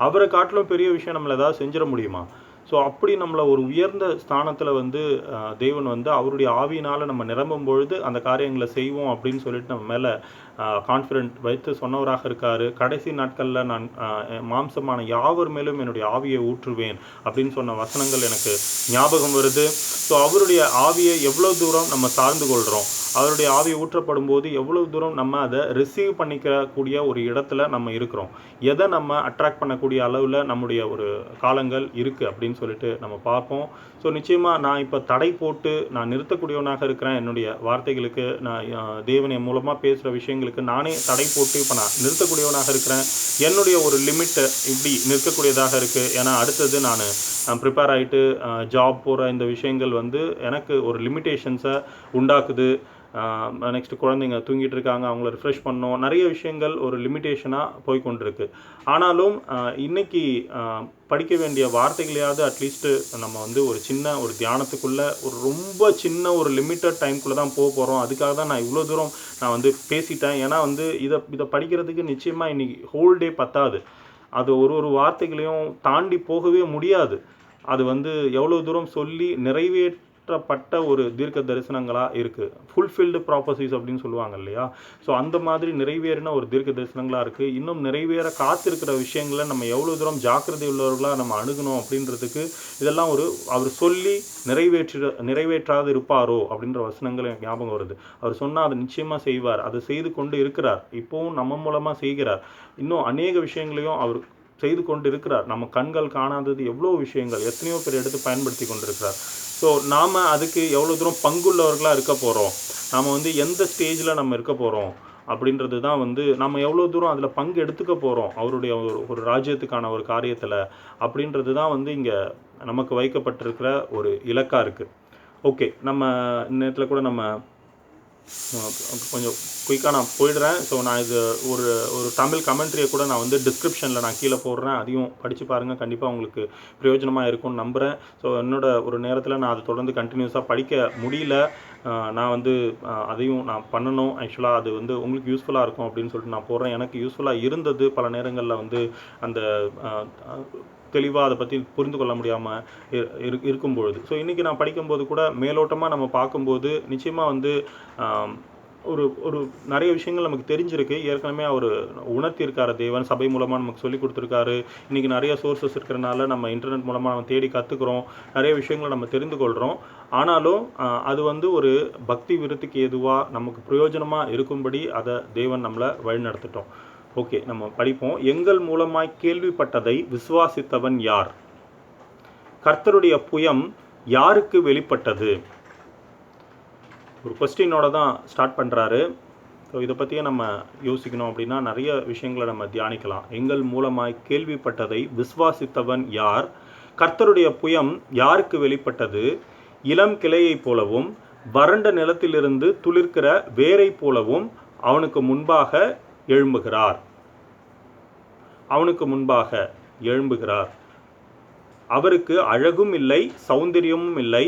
அவரை காட்டிலும் பெரிய விஷயம் நம்மளை ஏதாவது செஞ்சிட முடியுமா? ஸோ அப்படி நம்மளை ஒரு உயர்ந்த ஸ்தானத்தில் வந்து தேவன் வந்து அவருடைய ஆவியினால் நம்ம நிரம்பும் பொழுது அந்த காரியங்களை செய்வோம் அப்படின்னு சொல்லிட்டு நம்ம மேலே கான்ஃபிடென்ட் வைத்து சொன்னவராக இருக்கார். கடைசி நாட்களில் நான் மாம்சமான யாவர் மேலும் என்னுடைய ஆவியை ஊற்றுவேன் அப்படின்னு சொன்ன வசனங்கள் எனக்கு ஞாபகம் வருது. ஸோ அவருடைய ஆவியை எவ்வளோ தூரம் நம்ம சார்ந்து கொள்கிறோம், அவருடைய ஆவி ஊற்றப்படும் போது எவ்வளவு தூரம் நம்ம அதை ரிசீவ் பண்ணிக்கக்கூடிய ஒரு இடத்துல நம்ம இருக்கிறோம், எதை நம்ம அட்ராக்ட் பண்ணக்கூடிய அளவில் நம்முடைய ஒரு காலங்கள் இருக்குது அப்படின்னு சொல்லிட்டு நம்ம பார்ப்போம். ஸோ நிச்சயமாக நான் இப்போ தடை போட்டு நான் நிறுத்தக்கூடியவனாக இருக்கிறேன். என்னுடைய வார்த்தைகளுக்கு நான் தேவன் என் மூலமாக பேசுகிற விஷயங்களுக்கு நானே தடை போட்டு இப்போ நான் நிறுத்தக்கூடியவனாக இருக்கிறேன். என்னுடைய ஒரு லிமிட்டை இப்படி நிற்கக்கூடியதாக இருக்குது. ஏன்னா அடுத்தது நான் ப்ரிப்பேர் ஆகிட்டு ஜாப் போகிற இந்த விஷயங்கள் வந்து எனக்கு ஒரு லிமிட்டேஷன்ஸை உண்டாக்குது. நெக்ஸ்ட்டு குழந்தைங்க தூங்கிட்டு இருக்காங்க, அவங்கள ரிஃப்ரெஷ் பண்ணோம், நிறைய விஷயங்கள் ஒரு லிமிட்டேஷனாக போய்கொண்டிருக்கு. ஆனாலும் இன்றைக்கி படிக்க வேண்டிய வார்த்தைகளையாவது அட்லீஸ்ட்டு நம்ம வந்து ஒரு தியானத்துக்குள்ளே ஒரு ரொம்ப சின்ன ஒரு லிமிட்டட் டைம்குள்ளே தான் போகிறோம். அதுக்காக தான் நான் இவ்வளோ தூரம் நான் வந்து பேசிட்டேன். ஏன்னா வந்து இதை படிக்கிறதுக்கு நிச்சயமாக இன்றைக்கி ஹோல் டே பத்தாது. அது ஒரு வார்த்தைகளையும் தாண்டி போகவே முடியாது. அது வந்து எவ்வளோ தூரம் சொல்லி நிறைவேற்றப்பட்ட ஒரு தீர்க்க தரிசனங்களாக இருக்குது. ஃபுல்ஃபில்டு ப்ராப்பர்சிஸ் அப்படின்னு சொல்லுவாங்க இல்லையா? ஸோ அந்த மாதிரி நிறைவேறின ஒரு தீர்க்க தரிசனங்களாக இருக்குது. இன்னும் நிறைவேற காத்திருக்கிற விஷயங்களை நம்ம எவ்வளோ தூரம் ஜாக்கிரதை உள்ளவர்களாக நம்ம அணுகணும் அப்படின்றதுக்கு இதெல்லாம் அவர் சொல்லி நிறைவேற்றாது இருப்பாரோ அப்படின்ற வசனங்கள் எனக்கு ஞாபகம் வருது. அவர் சொன்னால் அதை நிச்சயமாக செய்வார், அதை செய்து கொண்டு இருக்கிறார். இப்போவும் நம்ம மூலமாக செய்கிறார். இன்னும் அநேக விஷயங்களையும் அவர் செய்து கொண்டு இருக்கிறார். நம்ம கண்கள் காணாதது எவ்வளோ விஷயங்கள் எத்தனையோ பேர் எடுத்து பயன்படுத்தி கொண்டிருக்கிறார். ஸோ நாம் அதுக்கு எவ்வளோ தூரம் பங்குள்ளவர்களாக இருக்க போகிறோம், நாம் வந்து எந்த ஸ்டேஜில் நம்ம இருக்க போகிறோம் அப்படின்றது தான் வந்து நம்ம எவ்வளோ தூரம் அதில் பங்கு எடுத்துக்க போகிறோம் அவருடைய ஒரு ராஜ்யத்துக்கான ஒரு காரியத்தில் அப்படின்றது தான் வந்து இங்கே நமக்கு வைக்கப்பட்டிருக்கிற ஒரு இலக்காக இருக்குது. ஓகே, நம்ம நேரத்தில் கூட நம்ம கொஞ்சம் குயிக்காக நான் போயிடுறேன். ஸோ நான் இது ஒரு ஒரு தமிழ் கமெண்ட்ரியை கூட நான் வந்து டிஸ்கிரிப்ஷனில் நான் கீழே போடுறேன். அதையும் படித்து பாருங்கள். கண்டிப்பாக உங்களுக்கு பிரயோஜனமாக இருக்கும்னு நம்புகிறேன். ஸோ என்னோட ஒரு நேரத்தில் நான் அதை தொடர்ந்து கண்டினியூஸாக படிக்க முடியல. நான் வந்து அதையும் நான் பண்ணணும். ஆக்சுவலாக அது வந்து உங்களுக்கு யூஸ்ஃபுல்லாக இருக்கும் அப்படின்னு சொல்லிட்டு நான் போடுறேன். எனக்கு யூஸ்ஃபுல்லாக இருந்தது. பல நேரங்களில் வந்து அந்த தெளிவாக அதை பற்றி புரிந்து கொள்ள முடியாமல் இருக்கும்பொழுது. ஸோ இன்றைக்கி நான் படிக்கும்போது கூட மேலோட்டமாக நம்ம பார்க்கும்போது நிச்சயமாக வந்து ஒரு ஒரு நிறைய விஷயங்கள் நமக்கு தெரிஞ்சிருக்கு. ஏற்கனவே அவர் உணர்த்தியிருக்காரு தேவன். சபை மூலமாக நமக்கு சொல்லி கொடுத்துருக்காரு. இன்றைக்கி நிறைய சோர்ஸஸ் இருக்கிறனால நம்ம இன்டர்நெட் மூலமாக நம்ம தேடி கற்றுக்குறோம். நிறைய விஷயங்களை நம்ம தெரிந்து கொள்கிறோம். ஆனாலும் அது வந்து ஒரு பக்தி விருத்திக்கு எதுவாக நமக்கு பிரயோஜனமாக இருக்கும்படி அதை தேவன் நம்மளை வழிநடத்திட்டோம். ஓகே, நம்ம படிப்போம். எங்கள் மூலமாய் கேள்விப்பட்டதை விசுவாசித்தவன் யார்? கர்த்தருடைய புயம் யாருக்கு வெளிப்பட்டது? ஒரு கொஸ்டினோட தான் ஸ்டார்ட் பண்ணுறாரு. ஸோ இதை பற்றியே நம்ம யோசிக்கணும் அப்படின்னா நிறைய விஷயங்களை நம்ம தியானிக்கலாம். எங்கள் மூலமாய் கேள்விப்பட்டதை விசுவாசித்தவன் யார்? கர்த்தருடைய புயம் யாருக்கு வெளிப்பட்டது? இளம் கிளையைப் போலவும் வறண்ட நிலத்திலிருந்து துளிர்க்கிற வேரை போலவும் அவனுக்கு முன்பாக எழும்புகிறார். அவனுக்கு முன்பாக எழும்புகிறார். அவருக்கு அழகும் இல்லை, சௌந்தரியமும் இல்லை.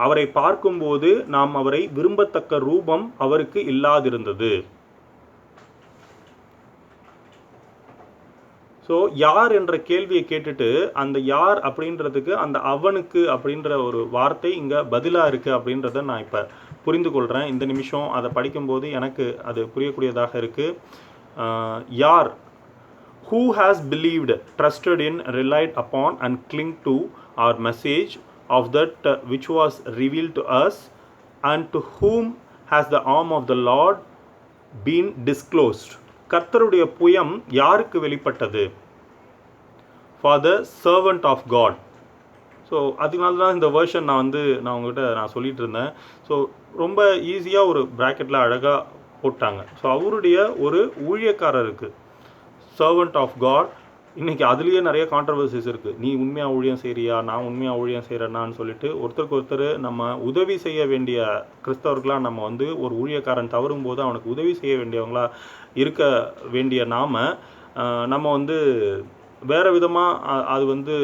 அவரை பார்க்கும்போது நாம் அவரை விரும்பத்தக்க ரூபம் அவருக்கு இல்லாதிருந்தது. ஸோ யார் என்ற கேள்வியை கேட்டுட்டு அந்த யார் அப்படின்றதுக்கு அந்த அவனுக்கு அப்படின்ற ஒரு வார்த்தை இங்கே பதிலாக இருக்குது அப்படின்றத நான் இப்போ புரிந்து கொள்கிறேன். இந்த நிமிஷம் அதை படிக்கும்போது எனக்கு அது புரியக்கூடியதாக இருக்குது. யார்? Who has believed, trusted in, relied upon and cling to our message of that which was revealed to us, and to whom has the arm of the Lord been disclosed? கர்த்தருடைய புயம் யாருக்கு வெளிப்பட்டது? For the servant of God. So அதனால தான் இந்த version நான் உங்கள்கிட்ட சொல்லிகிட்டு இருந்தேன். ஸோ ரொம்ப ஈஸியாக ஒரு ப்ராக்கெட்டில் அழகாக போட்டாங்க. ஸோ அவருடைய ஒரு ஊழியக்காரருக்கு சர்வன்ட் ஆஃப் காட். இன்றைக்கி அதுலேயே நிறைய கான்ட்ரவர்சிஸ் இருக்குது. நீ உண்மையாக ஊழியம் செய்கிறியா, நான் உண்மையாக ஊழியம் செய்கிறேன்னான்னு சொல்லிட்டு ஒருத்தருக்கு ஒருத்தர் நம்ம உதவி செய்ய வேண்டிய கிறிஸ்தவர்களாக நம்ம வந்து ஒரு ஊழியக்காரன் தவறும் போது அவனுக்கு உதவி செய்ய வேண்டியவங்களாக இருக்க வேண்டிய நம்ம வந்து வேறு விதமாக அது வந்து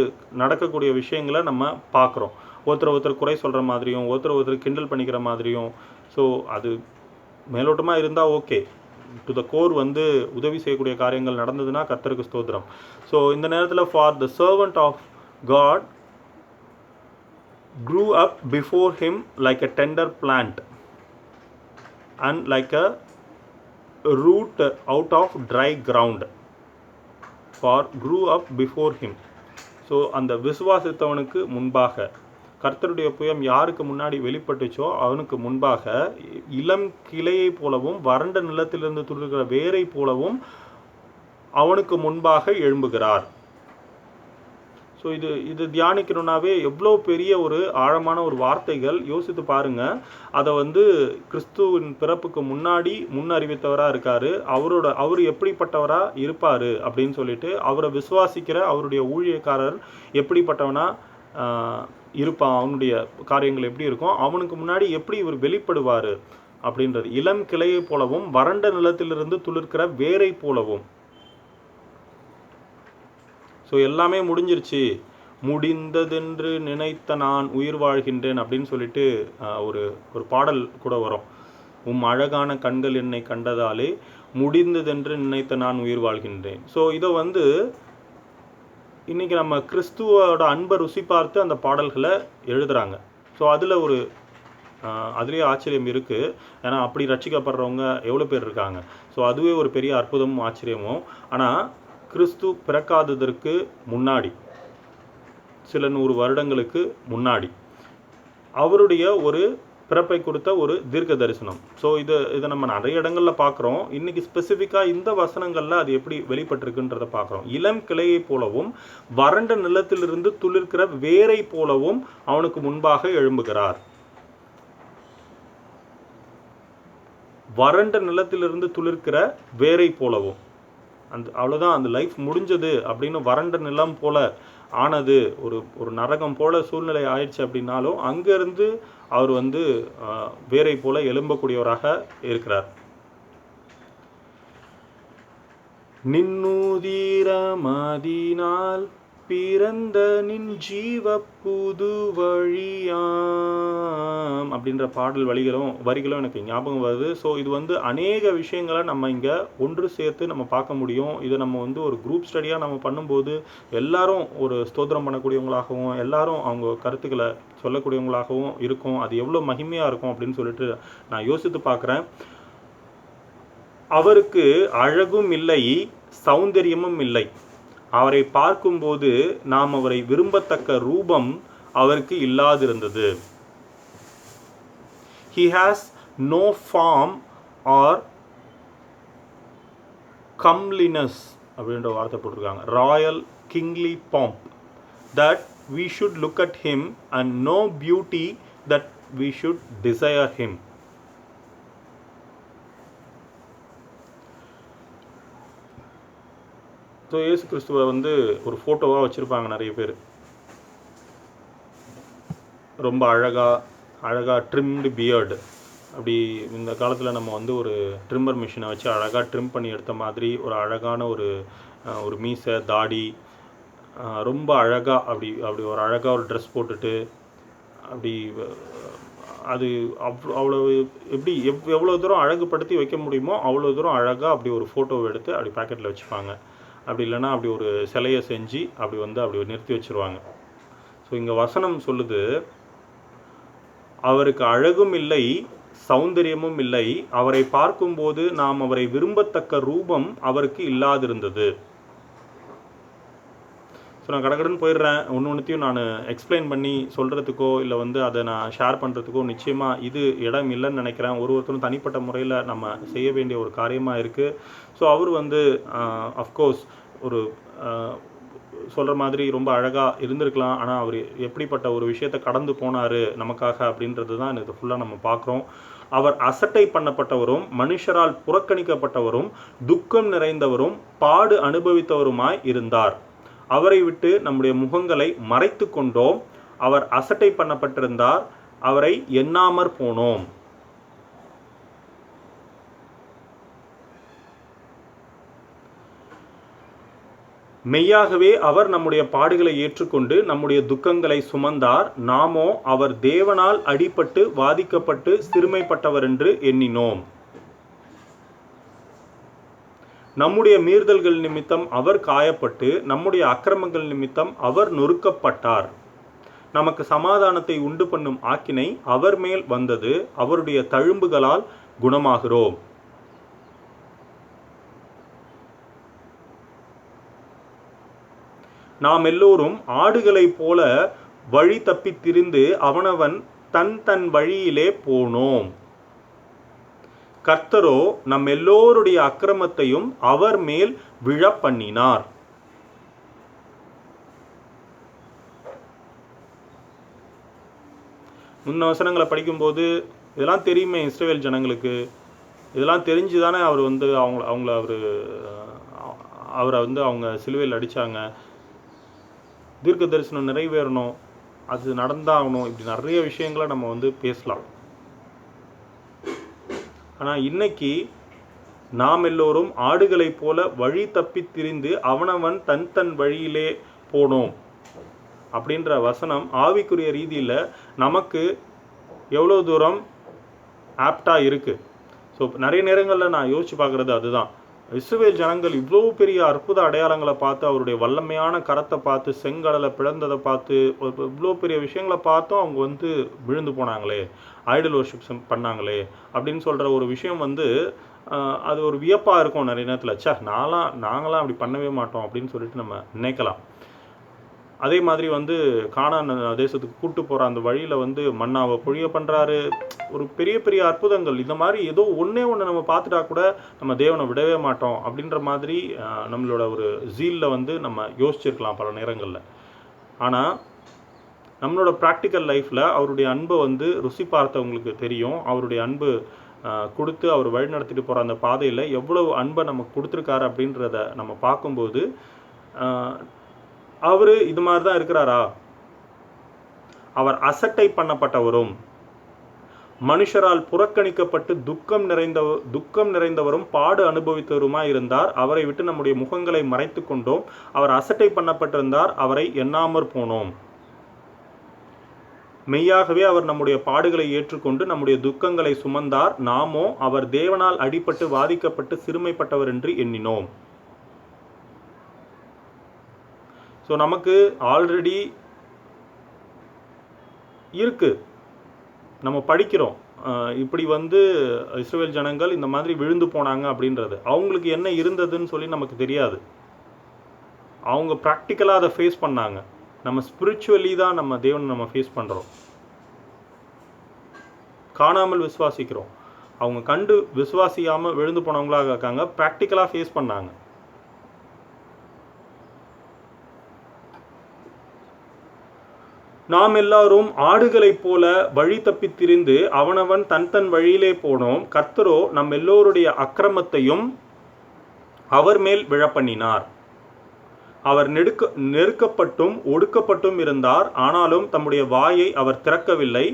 நடக்கக்கூடிய விஷயங்களை நம்ம பார்க்குறோம். ஒருத்தர் குறை சொல்கிற மாதிரியும் ஒருத்தர் கிண்டல் பண்ணிக்கிற மாதிரியும். ஸோ அது மேலோட்டமாக இருந்தால் ஓகே. டு த கோர் வந்து உதவி செய்யக்கூடிய காரியங்கள் நடந்ததுன்னா கர்த்தருக்கு ஸ்தோத்திரம். ஸோ இந்த நேரத்தில் for the servant of God grew up before him like a tender plant and like a root out of dry ground. For grew up before him. So அந்த விசுவாசித்தவனுக்கு முன்பாக கர்த்தருடைய புயம் யாருக்கு முன்னாடி வெளிப்பட்டுச்சோ அவனுக்கு முன்பாக இளம் கிளையை போலவும் வறண்ட நிலத்திலிருந்து துளிர்க்கிற வேரை போலவும் அவனுக்கு முன்பாக எழும்புகிறார். ஸோ இது தியானிக்கணுன்னாவே எவ்வளோ பெரிய ஒரு ஆழமான ஒரு வார்த்தைகள். யோசித்து பாருங்கள். அதை வந்து கிறிஸ்துவின் பிறப்புக்கு முன்னாடி முன் அறிவித்தவராக இருக்கார். அவர் எப்படிப்பட்டவராக இருப்பார் அப்படின்னு சொல்லிட்டு அவரை விசுவாசிக்கிற அவருடைய ஊழியக்காரர் எப்படிப்பட்டவனா இருப்பான், அவனுடைய காரியங்கள் எப்படி இருக்கும், அவனுக்கு முன்னாடி எப்படி இவர் வெளிப்படுவார் அப்படின்றது. இளம் கிளையை போலவும் வறண்ட நிலத்திலிருந்து துளிர்க்கிற வேரை போலவும். ஸோ எல்லாமே முடிஞ்சிருச்சு, முடிந்ததென்று நினைத்த நான் உயிர் வாழ்கின்றேன் அப்படின்னு சொல்லிட்டு ஒரு பாடல் கூட வரும். அழகான கண்கள் என்னை கண்டதாலே முடிந்ததென்று நினைத்த நான் உயிர் வாழ்கின்றேன். ஸோ இதை வந்து இன்றைக்கி நம்ம கிறிஸ்துவோட அன்பை ருசி பார்த்து அந்த பாடல்களை எழுதுகிறாங்க. ஸோ அதுலேயே ஆச்சரியம் இருக்குது. ஏன்னா அப்படி ரட்சிக்கப்படுறவங்க எவ்வளோ பேர் இருக்காங்க. ஸோ அதுவே ஒரு பெரிய அற்புதமும் ஆச்சரியமும். ஆனால் கிறிஸ்து பிறக்காததற்கு முன்னாடி சில 100 வருடங்களுக்கு முன்னாடி அவருடைய ஒரு பிறப்பை கொடுத்த ஒரு தீர்க்க தரிசனம். ஸோ இதை நம்ம நிறைய இடங்களில் பார்க்குறோம். இன்றைக்கி ஸ்பெசிஃபிக்காக இந்த வசனங்களில் அது எப்படி வெளிப்பட்டிருக்குன்றதை பார்க்குறோம். இளம் கிளையை போலவும் வறண்ட நிலத்திலிருந்து துளிர்க்கிற வேரை போலவும் அவனுக்கு முன்பாக எழும்புகிறார். வறண்ட நிலத்திலிருந்து துளிர்க்கிற வேரை போலவும். அவ்வளோதான், அந்த லைஃப் முடிஞ்சது அப்படின்னு வறண்ட நிலம் போல ஆனது, ஒரு நரகம் போல சூழ்நிலை ஆயிடுச்சு அப்படின்னாலும் அங்கேருந்து அவர் வந்து வேரை போல எழும்பக்கூடியவராக இருக்கிறார். நின்னுதிரமதினால் பிறந்த நின் ஜீவ புது வழியாம் அப்படின்ற பாடல் வரிகளும் எனக்கு ஞாபகம் வருது. ஸோ இது வந்து அநேக விஷயங்களை நம்ம இங்கே ஒன்று சேர்த்து நம்ம பார்க்க முடியும். இதை நம்ம வந்து ஒரு குரூப் ஸ்டடியாக நம்ம பண்ணும்போது எல்லாரும் ஒரு ஸ்தோத்திரம் பண்ணக்கூடியவங்களாகவும் எல்லாரும் அவங்க கருத்துக்களை சொல்லக்கூடியவங்களாகவும் இருக்கும். அது எவ்வளோ மகிமையாக இருக்கும் அப்படின்னு சொல்லிட்டு நான் யோசித்து பார்க்குறேன். அவருக்கு அழகும் இல்லை, சௌந்தரியமும் இல்லை. அவரை பார்க்கும்போது நாம் அவரை விரும்பத்தக்க ரூபம் அவருக்கு இல்லாதிருந்தது. He has no form or comeliness அப்படின்ற வார்த்தை போட்டிருக்காங்க. Royal kingly pomp that we should look at him and no beauty that we should desire him. So இயேசு கிறிஸ்துவை வந்து ஒரு ஃபோட்டோவாக வச்சுருப்பாங்க நிறைய பேர். ரொம்ப அழகாக ட்ரிம்டு பியர்டு, அப்படி இந்த காலத்தில் நம்ம வந்து ஒரு ட்ரிம்மர் மிஷினை வச்சு அழகாக ட்ரிம் பண்ணி எடுத்த மாதிரி ஒரு அழகான ஒரு மீசை, தாடி, ரொம்ப அழகாக அப்படி ஒரு அழகாக ஒரு ட்ரெஸ் போட்டுட்டு அப்படி அது அவ்வளோ எப்படி எவ்வளோ தூரம் அழகுபடுத்தி வைக்க முடியுமோ அவ்வளோ தூரம் அழகாக அப்படி ஒரு ஃபோட்டோவை எடுத்து அப்படி பேக்கெட்டில் வச்சுப்பாங்க. அப்படி இல்லைன்னா அப்படி ஒரு சிலையை செஞ்சு அப்படி நிறுத்தி வச்சுருவாங்க. ஸோ இங்கே வசனம் சொல்லுது, அவருக்கு அழகும் இல்லை, சௌந்தரியமும் இல்லை. அவரை பார்க்கும்போது நாம் அவரை விரும்பத்தக்க ரூபம் அவருக்கு இல்லாதிருந்தது. ஸோ நான் கடகடன்னு போயிடுறேன். ஒன்றுத்தையும் நான் எக்ஸ்பிளைன் பண்ணி சொல்கிறதுக்கோ இல்லை வந்து அதை நான் ஷேர் பண்ணுறதுக்கோ நிச்சயமாக இது இடம் இல்லைன்னு நினைக்கிறேன். ஒருத்தரும் தனிப்பட்ட முறையில் நம்ம செய்ய வேண்டிய ஒரு காரியமாக இருக்குது. ஸோ அவர் வந்து அஃப்கோர்ஸ் ஒரு சொல்கிற மாதிரி ரொம்ப அழகாக இருந்திருக்கலாம். ஆனால் அவர் எப்படிப்பட்ட ஒரு விஷயத்தை கடந்து போனார் நமக்காக அப்படின்றது தான் இது ஃபுல்லாக நம்ம பார்க்குறோம். அவர் அசட்டை பண்ணப்பட்டவரும் மனுஷரால் புறக்கணிக்கப்பட்டவரும் துக்கம் நிறைந்தவரும் பாடு அனுபவித்தவருமாய் இருந்தார். அவரை விட்டு நம்முடைய முகங்களை மறைத்து கொண்டோம். அவர் அசட்டை பண்ணப்பட்டிருந்தார், அவரை எண்ணாமற் போனோம். மெய்யாகவே அவர் நம்முடைய பாடுகளை ஏற்றுக்கொண்டு நம்முடைய துக்கங்களை சுமந்தார். நாமோ அவர் தேவனால் அடிபட்டு வாதிக்கப்பட்டு சிறுமைப்பட்டவர் என்று எண்ணினோம். நம்முடைய மீறுதல்கள் நிமித்தம் அவர் காயப்பட்டு நம்முடைய அக்கிரமங்கள் நிமித்தம் அவர் நொறுக்கப்பட்டார். நமக்கு சமாதானத்தை உண்டு பண்ணும் ஆக்கினை அவர் மேல் வந்தது. அவருடைய தழும்புகளால் குணமாகிறோம். நாம் எல்லோரும் ஆடுகளைப் போல வழி தப்பித் திரிந்து அவனவன் தன் வழியிலே போனோம். கர்த்தரோ நம் எல்லோருடைய அக்கிரமத்தையும் அவர் மேல் விழ பண்ணினார். முன்ன வசனங்களை படிக்கும்போது இதெல்லாம் தெரியுமே இஸ்ரவேல் ஜனங்களுக்கு, இதெல்லாம் தெரிஞ்சுதானே அவர் வந்து அவரை வந்து அவங்க சிலுவையில் அடித்தாங்க. தீர்க்க தரிசனம் நிறைவேறணும், அது நடந்தாகணும், இப்படி நிறைய விஷயங்களை நம்ம வந்து பேசலாம். ஆனால் இன்னைக்கு நாம் எல்லோரும் ஆடுகளைப் போல வழி தப்பி திரிந்து அவனவன் தன் வழியிலே போனோம் அப்படின்ற வசனம் ஆவிக்குரிய ரீதியில் நமக்கு எவ்வளோ தூரம் ஆப்டாக இருக்குது. ஸோ நிறைய நேரங்களில் நான் யோசித்து பார்க்குறது அதுதான். இஸ்ரவேல் ஜனங்கள் இவ்வளோ பெரிய அற்புத அடையாளங்களை பார்த்து, அவருடைய வல்லமையான கரத்தை பார்த்து, செங்கடலை பிளந்ததை பார்த்து, இவ்வளோ பெரிய விஷயங்களை பார்த்தும் அவங்க வந்து விழுந்து போனாங்களே, ஐடல் வர்ஷிப் பண்ணாங்களே அப்படின்னு சொல்கிற ஒரு விஷயம் வந்து அது ஒரு வியப்பாக இருக்கும் நிறைய நேரத்தில். நாங்களாம் அப்படி பண்ணவே மாட்டோம் அப்படின்னு சொல்லிட்டு நம்ம நினைக்கலாம். அதே மாதிரி வந்து கானான் தேசத்துக்கு கூட்டு போகிற அந்த வழியில் வந்து மன்னாவை பொழிய பண்ணுறாரு. ஒரு பெரிய பெரிய அற்புதங்கள். இந்த மாதிரி ஏதோ ஒன்று நம்ம பார்த்துட்டா கூட நம்ம தேவனை விடவே மாட்டோம் அப்படின்ற மாதிரி நம்மளோட ஒரு ஜீலில் வந்து நம்ம யோசிச்சிருக்கலாம் பல நேரங்களில். ஆனால் நம்மளோட ப்ராக்டிக்கல் லைஃப்பில் அவருடைய அன்பை வந்து ருசி பார்த்தவங்களுக்கு தெரியும். அவருடைய அன்பு கொடுத்து அவர் வழி நடத்திட்டு போகிற அந்த பாதையில் எவ்வளவு அன்பை நமக்கு கொடுத்துருக்காரு அப்படின்றத நம்ம பார்க்கும்போது அவர் இது மாதிரி தான் இருக்கிறாரா? அவர் அசட்டை பண்ணப்பட்டவரும் மனுஷரால் புறக்கணிக்கப்பட்டு துக்கம் நிறைந்தவரும் பாடு அனுபவித்தவருமாய் இருந்தார். அவரை விட்டு நம்முடைய முகங்களை மறைத்து கொண்டோம். அவர் அசட்டை பண்ணப்பட்டிருந்தார், அவரை எண்ணாமற் போனோம். மெய்யாகவே அவர் நம்முடைய பாடுகளை ஏற்றுக்கொண்டு நம்முடைய துக்கங்களை சுமந்தார். நாமோ அவர் தேவனால் அடிபட்டு வாதிக்கப்பட்டு சிறுமைப்பட்டவர் என்று எண்ணினோம். ஸோ நமக்கு ஆல்ரெடி இருக்கு, நம்ம படிக்கிறோம். இப்படி இஸ்ரவேல் ஜனங்கள் இந்த மாதிரி விழுந்து போனாங்க அப்படின்றது. அவங்களுக்கு என்ன இருந்ததுன்னு சொல்லி நமக்கு தெரியாது. அவங்க ப்ராக்டிக்கலாக அதை ஃபேஸ் பண்ணாங்க. நம்ம ஸ்பிரிச்சுவலி தான் நம்ம தேவனை நம்ம ஃபேஸ் பண்ணுறோம். காணாமல் விசுவாசிக்கிறோம். அவங்க கண்டு விசுவாசியாமல் விழுந்து போனவங்களாக இருக்காங்க. ப்ராக்டிக்கலாக ஃபேஸ் பண்ணாங்க. நாம் எல்லாரும் ஆடுகளைப் போல வழி தப்பி திரிந்து அவனவன் தன் வழியிலே போனோம். கர்த்தரோ நம் எல்லோருடைய அக்கிரமத்தையும் அவர் மேல் விழப்பண்ணினார். அவர் நெருக்கப்பட்டும் ஒடுக்கப்பட்டும் இருந்தார். ஆனாலும் தம்முடைய வாயை அவர் திறக்கவில்லை.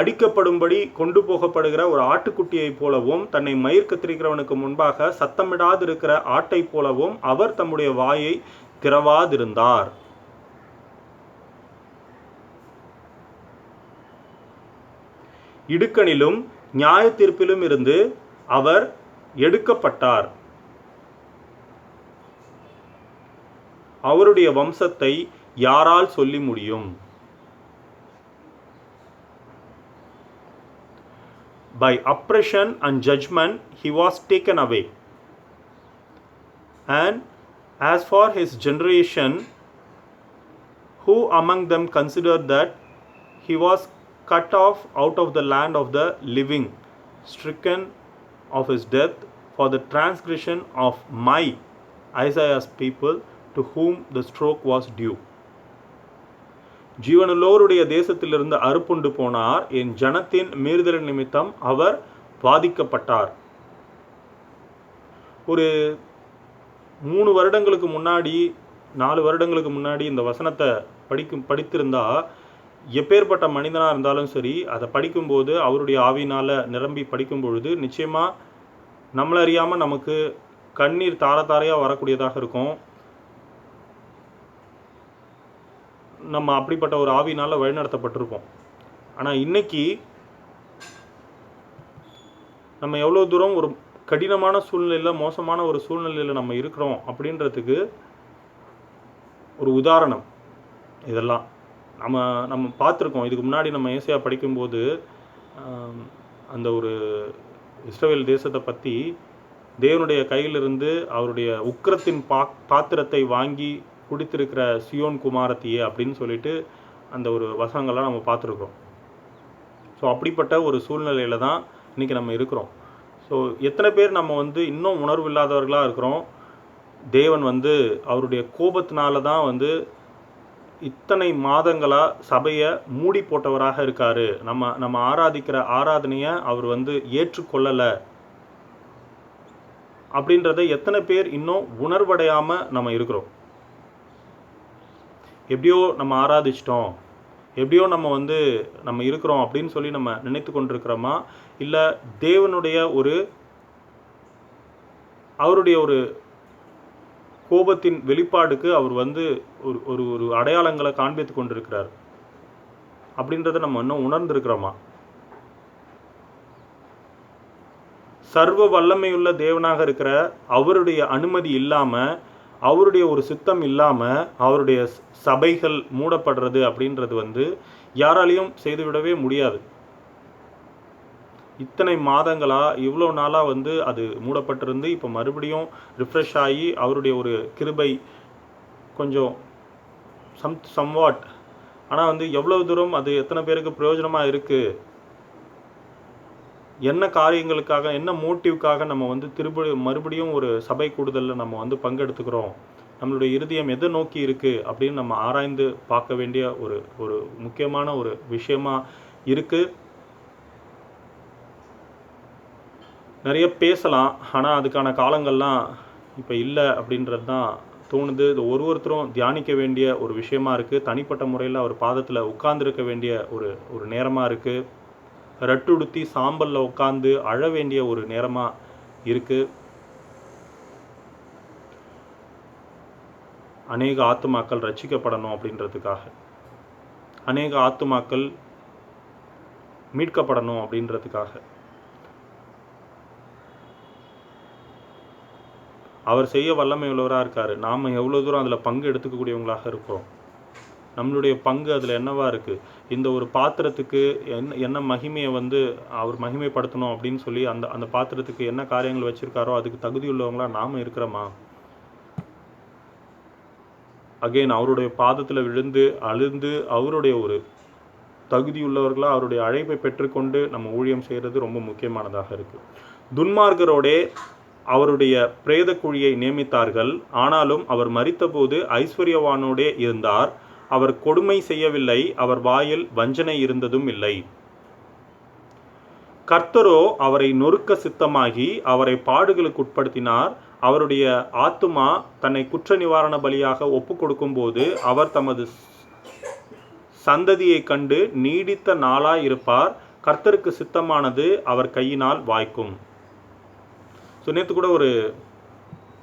அடிக்கப்படும்படி கொண்டு போகப்படுகிற ஒரு ஆட்டுக்குட்டியைப் போலவும் தன்னை மயிர் கத்திரிக்கிறவனுக்கு முன்பாக சத்தமிடாதிருக்கிற ஆட்டை போலவும் அவர் தம்முடைய வாயை திறவாதிருந்தார். இடுக்கணிலும் நியாய தீர்ப்பிலும் இருந்து அவர் எடுக்கப்பட்டார். அவருடைய வம்சத்தை யாரால் சொல்லி முடியும்? By oppression and judgment he was taken away. And as for his generation, who among them considered that he was cut off out of the land of the living, stricken of his death for the transgression of my Isaiah's people, to whom the stroke was due. ஜீவனுள்ளோருடைய தேசத்திலிருந்து அறுப்புண்டு போனார். என் ஜனத்தின் மீறுதல் நிமித்தம் அவர் பாதிக்கப்பட்டார். ஒரு 3 வருடங்களுக்கு முன்னாடி 4 வருடங்களுக்கு முன்னாடி இந்த வசனத்தை படித்திருந்தா எப்பேற்பட்ட மனிதனாக இருந்தாலும் சரி, அதை படிக்கும்போது அவருடைய ஆவினால் நிரம்பி படிக்கும் பொழுது நிச்சயமாக நம்மளை அறியாமல் நமக்கு கண்ணீர் தாரையாக வரக்கூடியதாக இருக்கும். நம்ம அப்படிப்பட்ட ஒரு ஆவினால் வழிநடத்தப்பட்டிருப்போம். ஆனால் இன்னைக்கு நம்ம எவ்வளோ தூரம் ஒரு கடினமான சூழ்நிலையில், மோசமான ஒரு சூழ்நிலையில் நம்ம இருக்கிறோம் அப்படின்றதுக்கு ஒரு உதாரணம் இதெல்லாம். நம்ம பார்த்துருக்கோம். இதுக்கு முன்னாடி நம்ம ஏசாயா படிக்கும்போது அந்த ஒரு இஸ்ரவேல் தேசத்தை பற்றி தேவனுடைய கையிலிருந்து அவருடைய உக்கிரத்தின் பாத்திரத்தை வாங்கி குடித்திருக்கிற சியோன் குமாரத்தியே அப்படின்னு சொல்லிட்டு அந்த ஒரு வசனங்கள்லாம் நம்ம பார்த்துருக்கோம். ஸோ அப்படிப்பட்ட ஒரு சூழ்நிலையில் தான் இன்றைக்கி நம்ம இருக்கிறோம். ஸோ எத்தனை பேர் நம்ம இன்னும் உணர்வு இல்லாதவர்களாக இருக்கிறோம். தேவன் அவருடைய கோபத்தினால தான் இத்தனை மாதங்களாக சபையை மூடி போட்டவராக இருக்கார். நம்ம ஆராதிக்கிற ஆராதனையை அவர் ஏற்றுக்கொள்ளலை அப்படின்றத எத்தனை பேர் இன்னும் உணர்வடையாமல் நம்ம இருக்கிறோம். எப்படியோ நம்ம ஆராதிச்சிட்டோம், எப்படியோ நம்ம இருக்கிறோம் அப்படின்னு சொல்லி நம்ம நினைத்து கொண்டிருக்கிறோமா? இல்லை தேவனுடைய அவருடைய ஒரு கோபத்தின் வெளிப்பாடுக்கு அவர் ஒரு ஒரு அடையாளங்களை காண்பித்து கொண்டிருக்கிறார் அப்படின்றத நம்ம இன்னும் உணர்ந்திருக்கிறோமா? சர்வ வல்லமையுள்ள தேவனாக இருக்கிற அவருடைய அனுமதி இல்லாமல், அவருடைய ஒரு சித்தம் இல்லாமல் அவருடைய சபைகள் மூடப்படுறது அப்படின்றது யாராலையும் செய்துவிடவே முடியாது. இத்தனை மாதங்களாக இவ்வளோ நாளாக அது மூடப்பட்டிருந்து இப்போ மறுபடியும் ரிஃப்ரெஷ் ஆகி அவருடைய ஒரு கிருபை கொஞ்சம் சம்வாட். ஆனால் எவ்வளோ தூரம் அது எத்தனை பேருக்கு பிரயோஜனமாக இருக்குது, என்ன காரியங்களுக்காக, என்ன மோட்டிவ்க்காக நம்ம மறுபடியும் ஒரு சபை கூடுதலில் நம்ம பங்கெடுத்துக்கிறோம், நம்மளுடைய இருதயம் எதை நோக்கி இருக்குது அப்படின்னு நம்ம ஆராய்ந்து பார்க்க வேண்டிய ஒரு முக்கியமான ஒரு விஷயமா இருக்குது. நிறைய பேசலாம், ஆனால் அதுக்கான காலங்கள்லாம் இப்போ இல்லை அப்படின்றது தான் தோணுது. இது ஒருத்தரும் தியானிக்க வேண்டிய ஒரு விஷயமா இருக்குது. தனிப்பட்ட முறையில் அவர் பாதத்தில் உட்கார்ந்துருக்க வேண்டிய ஒரு ஒரு நேரமாக இருக்குது. ரட்டுடுத்தி சாம்பலில் உட்காந்து அழ வேண்டிய ஒரு நேரமாக இருக்குது. அநேக ஆத்துமாக்கள் ரட்சிக்கப்படணும் அப்படின்றதுக்காக, அநேக ஆத்துமாக்கள் மீட்கப்படணும் அப்படின்றதுக்காக அவர் செய்ய வல்லமை உள்ளவராக இருக்கார். நாம் எவ்வளோ தூரம் அதில் பங்கு எடுத்துக்கக்கூடியவங்களாக இருக்கிறோம். நம்மளுடைய பங்கு அதில் என்னவா இருக்குது? இந்த ஒரு பாத்திரத்துக்கு என்ன மகிமையை அவர் மகிமைப்படுத்தணும் அப்படின்னு சொல்லி அந்த பாத்திரத்துக்கு என்ன காரியங்கள் வச்சுருக்காரோ அதுக்கு தகுதி உள்ளவங்களாக நாம் இருக்கிறோமா? அகெயின் அவருடைய பாதத்தில் விழுந்து அழுந்து அவருடைய ஒரு தகுதியுள்ளவர்களாக அவருடைய அழைப்பை பெற்றுக்கொண்டு நம்ம ஊழியம் செய்கிறது ரொம்ப முக்கியமானதாக இருக்குது. துன்மார்கரோடே அவருடைய பிரேத குழியை நியமித்தார்கள். ஆனாலும் அவர் மரித்தபோது ஐஸ்வர்யவானோடே இருந்தார். அவர் கொடுமை செய்யவில்லை, அவர் வாயில் வஞ்சனை இருந்ததும் இல்லை. கர்த்தரோ அவரை நொறுக்க சித்தமாகி அவரை பாடுகளுக்கு உட்படுத்தினார். அவருடைய ஆத்துமா தன்னை குற்ற நிவாரண பலியாக ஒப்பு கொடுக்கும் போது அவர் தமது சந்ததியை கண்டு நீடித்த நாளாய் இருப்பார். கர்த்தருக்கு சித்தமானது அவர் கையினால் வாய்க்கும். ஸோ நேற்று கூட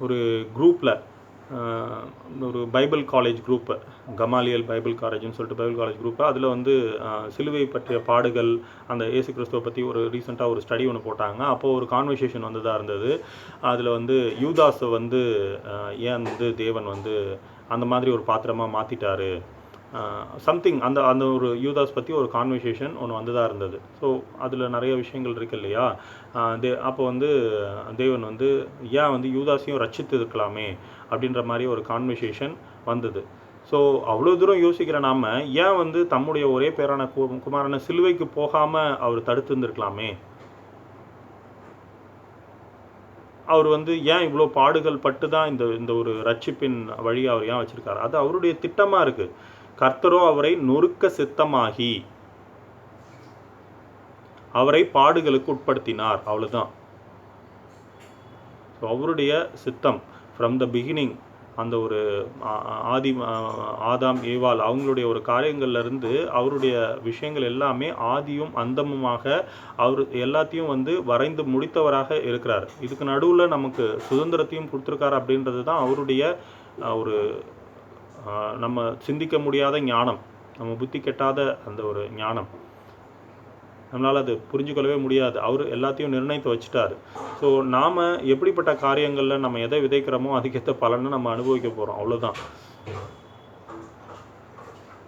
ஒரு குரூப்பில் ஒரு Bible college group, Gamaliel Bible காலேஜ்னு சொல்லிட்டு பைபிள் காலேஜ் குரூப்பு, அதில் சிலுவை பற்றிய பாடுகள், அந்த இயேசு கிறிஸ்துவை பற்றி ஒரு ரீசெண்டாக ஒரு ஸ்டடி ஒன்று போட்டாங்க. அப்போது ஒரு கான்வர்சேஷன் வந்ததாக இருந்தது. அதில் யூதாஸை ஏன் தேவன் அந்த மாதிரி ஒரு பாத்திரமாக மாற்றிட்டாரு, சம்திங் அந்த ஒரு யூதாஸ் பற்றி ஒரு கான்வர்சேஷன் ஒன்று வந்ததாக இருந்தது. ஸோ அதில் நிறைய விஷயங்கள் இருக்கு இல்லையா? அப்போ தேவன் ஏன் யூதாஸையும் ரட்சித்து இருக்கலாமே அப்படின்ற மாதிரி ஒரு கான்வர்சேஷன் வந்தது. ஸோ அவ்வளோ தூரம் யோசிக்கிற நாம் ஏன் தம்முடைய ஒரே பேரான குமாரனை சிலுவைக்கு போகாமல் அவர் தடுத்து இருந்திருக்கலாமே? அவர் ஏன் இவ்வளோ பாடுகள் பட்டு தான் இந்த ஒரு ரட்சிப்பின் வழியை அவர் ஏன் வச்சுருக்காரு? அது அவருடைய திட்டமாக இருக்குது. கர்த்தரோ அவரை நொறுக்க சித்தமாகி அவரை பாடுகளுக்கு உட்படுத்தினார். அவ்வளோதான். ஸோ அவருடைய சித்தம் ஃப்ரம் த பிகினிங், அந்த ஒரு ஆதாம் ஏவாள் அவங்களுடைய ஒரு காரியங்கள்லேருந்து அவருடைய விஷயங்கள் எல்லாமே ஆதியும் அந்தமுமாக அவர் எல்லாத்தையும் வரைந்து முடித்தவராக இருக்கிறார். இதுக்கு நடுவில் நமக்கு சுதந்திரத்தையும் கொடுத்துருக்காரு. அப்படின்றது தான் அவருடைய ஒரு நம்ம சிந்திக்க முடியாத ஞானம், நம்ம புத்தி கெட்டாத அந்த ஒரு ஞானம். நம்மளால் அது புரிஞ்சுக்கொள்ளவே முடியாது. அவர் எல்லாத்தையும் நிர்ணயித்து வச்சுட்டார். ஸோ நாம் எப்படிப்பட்ட காரியங்களில் நம்ம எதை விதைக்கிறோமோ அதுக்கேற்ற பலனை நம்ம அனுபவிக்க போகிறோம். அவ்வளோதான்.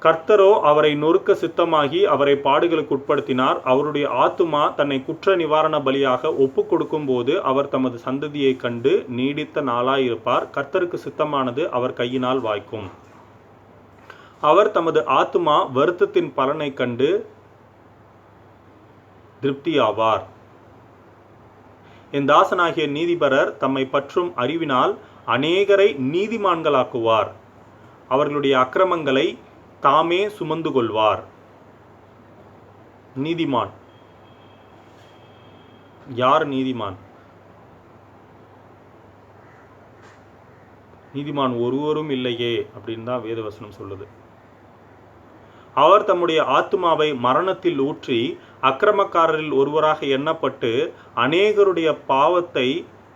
கர்த்தரோ அவரை நொறுக்க சித்தமாகி அவரை பாடுகளுக்கு உட்படுத்தினார். அவருடைய ஆத்துமா தன்னை குற்ற நிவாரண பலியாக ஒப்பு கொடுக்கும் போது அவர் தமது சந்ததியை கண்டு நீடித்த நாளாய் இருப்பார். கர்த்தருக்கு சித்தமானது அவர் கையினால் வாய்க்கும். அவர் தமது ஆத்துமா வருத்தத்தின் பலனை கண்டு திருப்தியாவார். என் தாசனாகிய நீதிபரர் தம்மை பற்றும் அறிவினால் அநேகரை நீதிமான்களாக்குவார். அவர்களுடைய அக்கிரமங்களை தாமே சுமந்து கொள்வார். நீதிமான் யார்? நீதிமான் ஒருவரும் இல்லையே அப்படின்னு தான் வேதவசனம் சொல்லுது. அவர் தம்முடைய ஆத்துமாவை மரணத்தில் ஊற்றி அக்கிரமக்காரரில் ஒருவராக எண்ணப்பட்டு அநேகருடைய பாவத்தை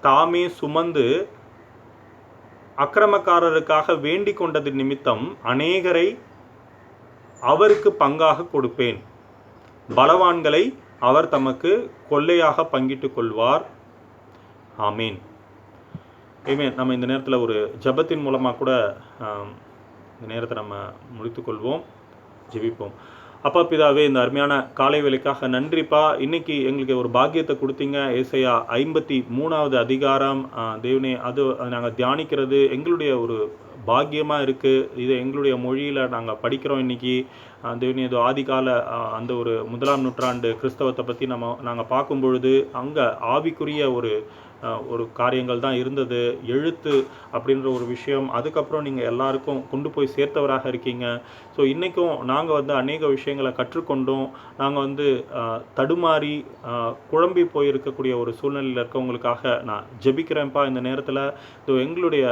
தாமே சுமந்து அக்கிரமக்காரருக்காக வேண்டிக் கொண்டது நிமித்தம் அநேகரை அவருக்கு பங்காக கொடுப்பேன். பலவான்களை அவர் தமக்கு கொள்ளையாக பங்கிட்டுக் கொள்வார். ஆமீன். ஆமீன். நம்ம இந்த நேரத்தில் ஒரு ஜெபத்தின் மூலமாக கூட இந்த நேரத்தை நம்ம முடித்துக்கொள்வோம். ஜெபிப்போம். அப்பா பிதாவே, இந்த அருமையான காலை வேளைக்காக நன்றிப்பா. இன்னைக்கு எங்களுக்கு ஒரு பாக்கியத்தை கொடுத்தீங்க. ஏசாயா 53வது அதிகாரம் தேவனே, அது நாங்கள் தியானிக்கிறது எங்களுடைய ஒரு பாக்கியமாக இருக்குது. இதை எங்களுடைய மொழியில் நாங்கள் படிக்கிறோம். இன்றைக்கி தேவனே இது ஆதிகால அந்த ஒரு 1ஆம் நூற்றாண்டு கிறிஸ்தவத்தை பற்றி நாங்கள் பார்க்கும் பொழுது அங்கே ஆவிக்குரிய ஒரு காரியங்கள் தான் இருந்தது. எழுத்து அப்படின்ற ஒரு விஷயம் அதுக்கப்புறம் நீங்கள் எல்லாருக்கும் கொண்டு போய் சேர்த்தவராக இருக்கீங்க. ஸோ இன்றைக்கும் நாங்கள் வந்து அநேக விஷயங்களை கற்றுக்கொண்டோம். நாங்கள் வந்து தடுமாறி குழம்பி போயிருக்கக்கூடிய ஒரு சூழ்நிலையில் இருக்கவங்களுக்காக நான் ஜெபிக்கிறேன்ப்பா. இந்த நேரத்தில் இதோ எங்களுடைய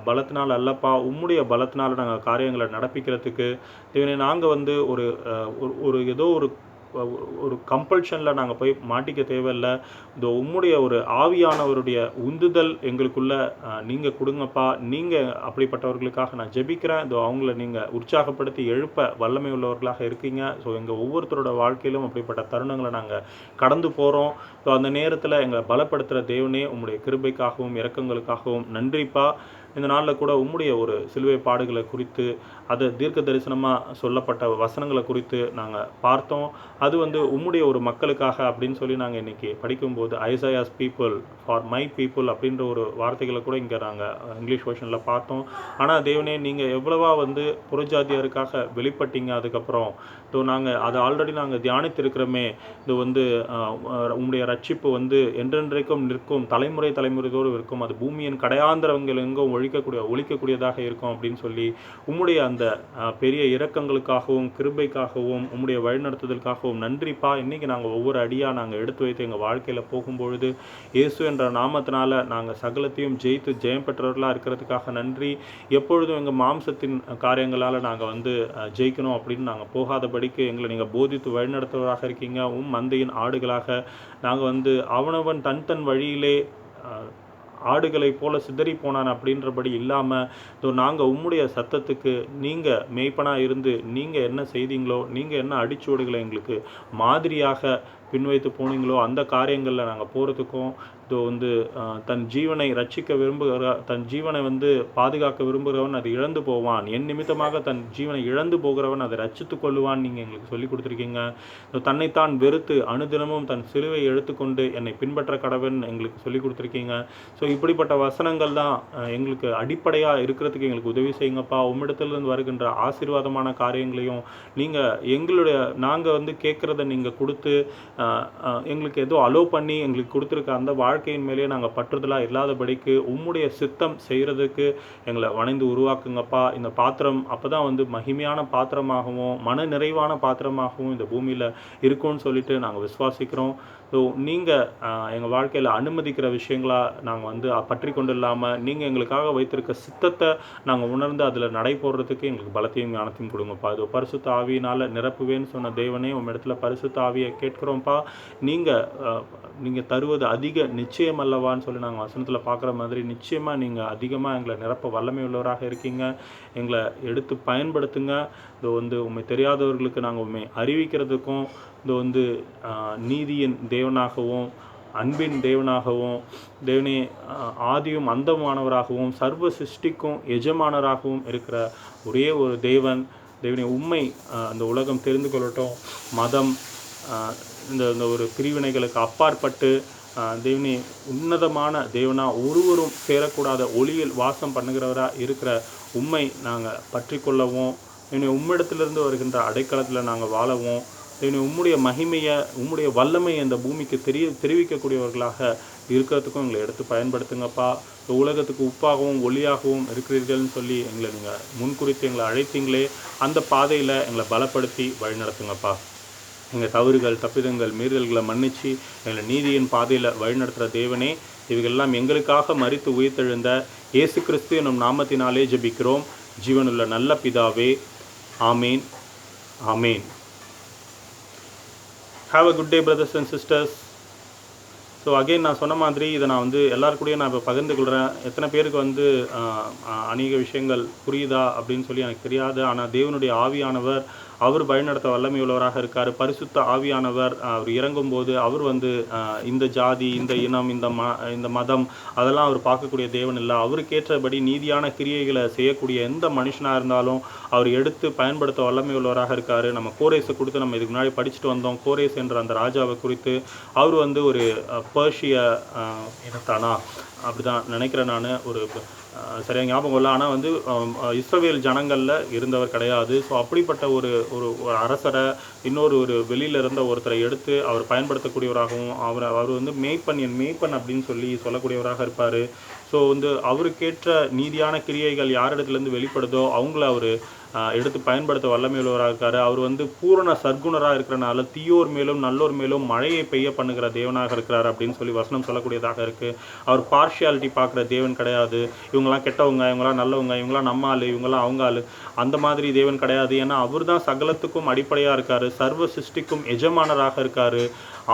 பலத்தினால் அல்லப்பா, உம்முடைய பலத்தினால் நாங்கள் காரியங்களை நடப்பிக்கிறதுக்கு தேவனே நாங்கள் வந்து ஒரு ஏதோ ஒரு கம்பல்ஷனில் நாங்கள் போய் மாட்டிக்க தேவையில்லை. இந்த உம்முடைய ஒரு ஆவியானவருடைய உந்துதல் எங்களுக்குள்ளே நீங்கள் கொடுங்கப்பா. நீங்கள் அப்படிப்பட்டவர்களுக்காக நான் ஜெபிக்கிறேன். இதோ அவங்கள நீங்கள் உற்சாகப்படுத்தி எழுப்ப வல்லமை உள்ளவர்களாக இருக்கீங்க. ஸோ எங்கள் ஒவ்வொருத்தரோட வாழ்க்கையிலும் அப்படிப்பட்ட தருணங்களை நாங்கள் கடந்து போகிறோம். ஸோ அந்த நேரத்தில் எங்களை பலப்படுத்துகிற தேவனே உம்முடைய கிருபைக்காகவும் இரக்கங்களுக்காகவும் நன்றிப்பா. இந்த நாளில் கூட உம்முடைய ஒரு சிலுவை பாடுகளை குறித்து அது தீர்க்க தரிசனமாக சொல்லப்பட்ட வசனங்களை குறித்து நாங்கள் பார்த்தோம். அது வந்து உம்முடைய ஒரு மக்களுக்காக அப்படின்னு சொல்லி நாங்கள் இன்றைக்கி படிக்கும்போது ஐசாயாஸ் பீப்புள் ஃபார் மை பீப்புள் அப்படின்ற ஒரு வார்த்தைகளை கூட இங்கே நாங்கள் இங்கிலீஷ் வெர்ஷனில் பார்த்தோம். ஆனால் தேவனே நீங்கள் எவ்வளவா வந்து புறஜாதியாருக்காக வெளிப்பட்டீங்க. அதுக்கப்புறம் ஸோ நாங்கள் அதை ஆல்ரெடி நாங்கள் தியானித்திருக்கிறோமே. இது வந்து உம்முடைய ரட்சிப்பு வந்து என்றென்றைக்கும் நிற்கும், தலைமுறையோடு இருக்கும், அது பூமியின் கடையாந்திரங்கள் எங்கும் ஒழிக்கக்கூடியதாக இருக்கும் அப்படின்னு சொல்லி உம்முடைய அந்த பெரிய இரக்கங்களுக்காகவும் கிருபைக்காகவும் உம்முடைய வழிநடத்துதலுக்காகவும் நன்றிப்பா. இன்றைக்கி நாங்கள் ஒவ்வொரு அடியாக நாங்கள் எடுத்து வைத்து எங்கள் வாழ்க்கையில் போகும்பொழுது இயேசு என்ற நாமத்தினால நாங்கள் சகலத்தையும் ஜெயித்து ஜெயம் பெற்றவர்களாக இருக்கிறதுக்காக நன்றி. எப்பொழுதும் எங்கள் மாம்சத்தின் காரியங்களால் நாங்கள் வந்து ஜெயிக்கணும் அப்படின்னு நாங்கள் போகாதபடிக்கு எங்களை நீங்கள் போதித்து வழிநடத்துவதாக இருக்கீங்க. மந்தையின் ஆடுகளாக நாங்கள் வந்து அவனவன் தன் வழியிலே ஆடுகளை போல சிதறி போனான் அப்படின்றபடி இல்லாமல் இதோ நாங்கள் உம்முடைய சத்தத்துக்கு நீங்கள் மேய்ப்பனாக இருந்து நீங்கள் என்ன செய்தீங்களோ, நீங்கள் என்ன அடிச்சுவடுகளை எங்களுக்கு மாதிரியாக பின்வைத்து போனீங்களோ அந்த காரியங்களில் நாங்கள் போகிறதுக்கும் இதோ வந்து தன் ஜீவனை ரட்சிக்க தன் ஜீவனை வந்து பாதுகாக்க விரும்புகிறவன் அது இழந்து போவான், என் நிமித்தமாக தன் ஜீவனை இழந்து போகிறவன் அதை ரட்சித்து கொள்ளுவான் நீங்கள் எங்களுக்கு சொல்லி கொடுத்துருக்கீங்க. தன்னைத்தான் வெறுத்து அனுதினமும் தன் சிலுவை எடுத்துக்கொண்டு என்னை பின்பற்ற கடவன் எங்களுக்கு சொல்லி கொடுத்துருக்கீங்க. ஸோ இப்படிப்பட்ட வசனங்கள் தான் எங்களுக்கு அடிப்படையாக இருக்கிறதுக்கு எங்களுக்கு உதவி செய்யுங்கப்பா. உம்மிடத்திலிருந்து வருகின்ற ஆசீர்வாதமான காரியங்களையும் நாங்கள் வந்து கேட்குறத நீங்கள் கொடுத்து எங்களுக்கு ஏதோ அலோவ் பண்ணி எங்களுக்கு கொடுத்துருக்க அந்த வாழ்க்கையின் மேலேயே நாங்கள் பற்றுதலாக இல்லாதபடிக்கு உம்முடைய சித்தம் செய்கிறதுக்கு எங்களை வணைந்து உருவாக்குங்கப்பா. இந்த பாத்திரம் அப்போ தான் வந்து மகிமையான பாத்திரமாகவும் மன நிறைவான பாத்திரமாகவும் இந்த பூமியில் இருக்கும்னு சொல்லிட்டு நாங்கள் விசுவாசிக்கிறோம். ஸோ நீங்கள் எங்கள் வாழ்க்கையில் அனுமதிக்கிற விஷயங்களாக நாங்கள் வந்து பற்றி கொண்டு இல்லாமல் நீங்கள் எங்களுக்காக வைத்திருக்க சித்தத்தை நாங்கள் உணர்ந்து அதில் நடை போடுறதுக்கு எங்களுக்கு பலத்தையும் ஞானத்தையும் கொடுங்கப்பா. இது பரிசுத்த ஆவியினால் நிரப்புவேன்னு சொன்ன தேவனே உங்கள் இடத்துல பரிசுத்த ஆவியை கேட்குறோம்ப்பா. நீங்கள் தருவது அதிக நிச்சயம் அல்லவான்னு சொல்லி நாங்கள் வசனத்தில் பார்க்குற மாதிரி நிச்சயமாக நீங்கள் அதிகமாக எங்களை நிரப்ப வல்லமை உள்ளவராக இருக்கீங்க. எங்களை எடுத்து பயன்படுத்துங்க. இது வந்து உண்மை தெரியாதவர்களுக்கு நாங்கள் உண்மை அறிவிக்கிறதுக்கும் இது வந்து நீதியின் தேவனாகவும் அன்பின் தேவனாகவும் தேவனே ஆதியும் அந்தமானவராகவும் சர்வ சிருஷ்டிக்கும் எஜமானராகவும் இருக்கிற ஒரே ஒரு தேவனே உண்மை அந்த உலகம் தெரிந்து கொள்ளட்டும். மதம் இந்த ஒரு பிரிவினைகளுக்கு அப்பாற்பட்டு தேவனே உன்னதமான தேவனா ஒருவரும் சேரக்கூடாத ஒளியில் வாசம் பண்ணுகிறவராக இருக்கிற உண்மை நாங்கள் பற்றி கொள்ளவும் உம்மிடத்திலிருந்து வருகின்ற அடைக்கலத்தில் நாங்கள் வாழவும் உம்முடைய மகிமையை உம்முடைய வல்லமையை இந்த பூமிக்கு தெரிவிக்கக்கூடியவர்களாக இருக்கிறதுக்கும் எங்களை எடுத்து பயன்படுத்துங்கப்பா. உலகத்துக்கு உப்பாகவும் ஒளியாகவும் இருக்கிறீர்கள்னு சொல்லி எங்களை நீங்கள் முன்குறித்து எங்களை அழைத்தீங்களே, அந்த பாதையில் எங்களை பலப்படுத்தி வழிநடத்துங்கப்பா. எங்கள் தவறுகள் தப்பிதங்கள் மீறல்களை மன்னித்து எங்களை நீதியின் பாதையில் வழிநடத்துகிற தேவனே, இவைகளெல்லாம் எங்களுக்காக மரித்து உயிர்த்தெழுந்த இயேசு கிறிஸ்து என்னும் நாமத்தினாலே ஜெபிக்கிறோம் ஜீவனுள்ள நல்ல பிதாவே. ஆமீன், ஆமீன். Have a good day brothers and sisters. So again நான் சொன்ன மாதிரி இதை நான் வந்து எல்லாருக்கூடையும் நான் இப்போ பகிர்ந்து கொள்கிறேன். எத்தனை பேருக்கு வந்து அநேக விஷயங்கள் புரியுதா அப்படின்னு சொல்லி எனக்கு தெரியாது. ஆனால் தேவனுடைய ஆவியானவர் அவர் வழிநடத்த வல்லமை உள்ளவராக இருக்கார். பரிசுத்த ஆவியானவர் அவர் இறங்கும்போது அவர் வந்து இந்த ஜாதி, இந்த இனம், இந்த மதம் அதெல்லாம் அவர் பார்க்கக்கூடிய தேவன் இல்லை. அவருக்கேற்றபடி நீதியான கிரியைகளை செய்யக்கூடிய எந்த மனுஷனாக இருந்தாலும் அவர் எடுத்து பயன்படுத்த வல்லமை உள்ளவராக இருக்கார். நம்ம கோரேஸை கொடுத்து நம்ம இதுக்கு முன்னாடி படிச்சுட்டு வந்தோம். கோரேஸ் என்ற அந்த ராஜாவை குறித்து அவர் வந்து ஒரு பர்ஷிய இனத்தானா அப்படி தான் நினைக்கிறேன் நான். ஒரு சரியாக ஞாபகம் இல்லை. ஆனால் வந்து இஸ்ரவேல் ஜனங்களில் இருந்தவர் கிடையாது. ஸோ அப்படிப்பட்ட ஒரு ஒரு அரசரை ஒரு வெளியில் இருந்த ஒருத்தரை எடுத்து அவர் பயன்படுத்தக்கூடியவராகவும் அவர் வந்து மேய்ப்பன் அப்படின்னு சொல்லக்கூடியவராக இருப்பார். ஸோ வந்து அவருக்கேற்ற நீதியான கிரியைகள் யாரிடத்துலேருந்து வெளிப்படுதோ அவங்கள அவர் எடுத்து பயன்படுத்த வல்லமை உள்ளவராக இருக்கார். அவர் வந்து பூரண சர்க்குணராக இருக்கிறனால தீயோர் மேலும் நல்லோர் மேலும் மழையை பெய்ய பண்ணுகிற தேவனாக இருக்கிறார் அப்படின்னு வசனம் சொல்லக்கூடியதாக இருக்குது. அவர் பார்ஷியாலிட்டி பார்க்குற தேவன் கிடையாது. இவங்கெல்லாம் கெட்டவங்க, இவங்களாம் நல்லவங்க, இவங்களாம் நம்ம ஆள், இவங்களாம் அவங்க ஆள், அந்த மாதிரி தேவன் கிடையாது. ஏன்னா அவர் தான் சகலத்துக்கும் அடிப்படையாக இருக்கார், சர்வ சிருஷ்டிக்கும் எஜமானராக இருக்கார்,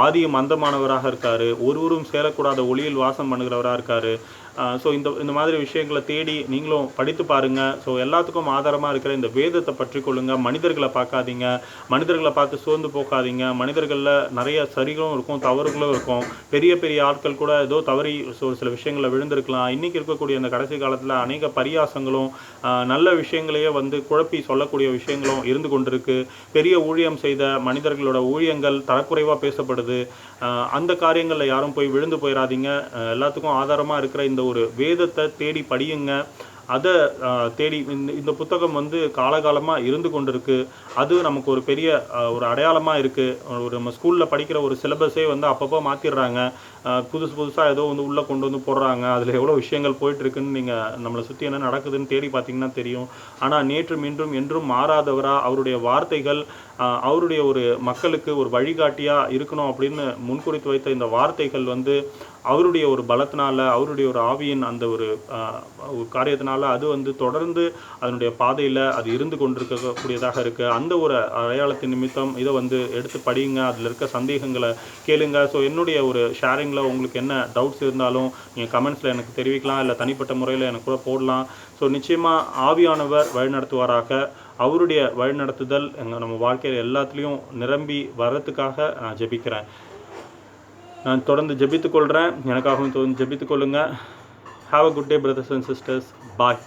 ஆதியும் அந்தமானவராக இருக்கார், ஒருவரும் சேரக்கூடாத ஒளியில் வாசம் பண்ணுகிறவராக இருக்கார். ஸோ இந்த மாதிரி விஷயங்களை தேடி நீங்களும் படித்து பாருங்கள். ஸோ எல்லாத்துக்கும் ஆதாரமாக இருக்கிற இந்த வேதத்தை பற்றி கொள்ளுங்கள். மனிதர்களை பார்க்காதீங்க, மனிதர்களை பார்த்து சோர்ந்து போக்காதீங்க. மனிதர்களில் நிறைய சரிகளும் இருக்கும், தவறுகளும் இருக்கும். பெரிய பெரிய ஆட்கள் கூட ஏதோ தவறி ஒரு சில விஷயங்களை விழுந்திருக்கலாம். இன்றைக்கி இருக்கக்கூடிய இந்த கடைசி காலத்தில் அநேக பரியாசங்களும் நல்ல விஷயங்களையே வந்து குழப்பி சொல்லக்கூடிய விஷயங்களும் இருந்து கொண்டிருக்கு. பெரிய ஊழியம் செய்த மனிதர்களோட ஊழியங்கள் தரக்குறைவாக பேசப்படுது. அந்த காரியங்களில் யாரும் போய் விழுந்து போயிடாதீங்க. எல்லாத்துக்கும் ஆதாரமாக இருக்கிற இந்த ஒரு வேதத்தை தேடி படியுங்க. அதை தேடி இந்த புத்தகம் வந்து காலகாலமாக இருந்து கொண்டிருக்கு. அது நமக்கு ஒரு பெரிய ஒரு அடையாளமாக இருக்குது. ஒரு நம்ம ஸ்கூலில் படிக்கிற ஒரு சிலபஸே வந்து அப்பப்போ மாற்றிடுறாங்க. புதுசாக ஏதோ வந்து உள்ளே கொண்டு வந்து போடுறாங்க. அதில் எவ்வளோ விஷயங்கள் போயிட்டுருக்குன்னு நீங்கள் நம்மளை சுற்றி என்ன நடக்குதுன்னு தேடி பார்த்தீங்கன்னா தெரியும். ஆனால் நேற்றும் இன்றும் என்றும் மாறாதவராக அவருடைய வார்த்தைகள் அவருடைய ஒரு மக்களுக்கு ஒரு வழிகாட்டியாக இருக்கணும் அப்படின்னு முன்குறித்து வைத்த இந்த வார்த்தைகள் வந்து அவருடைய ஒரு பலத்தினால, அவருடைய ஒரு ஆவியின் அந்த ஒரு காரியத்தினால அது வந்து தொடர்ந்து அதனுடைய பாதையில் அது இருந்து கொண்டிருக்கக்கூடியதாக இருக்குது. அந்த ஒரு அடையாளத்தின் நிமித்தம் இதை வந்து எடுத்து படியுங்க. அதில் இருக்க சந்தேகங்களை கேளுங்க. ஸோ என்னுடைய ஒரு ஷேரிங்கில் உங்களுக்கு என்ன டவுட்ஸ் இருந்தாலும் நீங்கள் கமெண்ட்ஸில் எனக்கு தெரிவிக்கலாம், இல்லை தனிப்பட்ட முறையில் எனக்கு கூட போடலாம். ஸோ நிச்சயமாக ஆவியானவர் வழிநடத்துவாராக. அவருடைய வழிநடத்துதல் நம்ம வாழ்க்கையில் எல்லாத்துலேயும் நிரம்பி வர்றதுக்காக நான் ஜெபிக்கிறேன். நான் தொடர்ந்து ஜெபித்துக்கொள்கிறேன். எனக்காகவும் தொடர்ந்து ஜெபித்துக்கொள்ளுங்கள். Have a good day, brothers and sisters. Bye.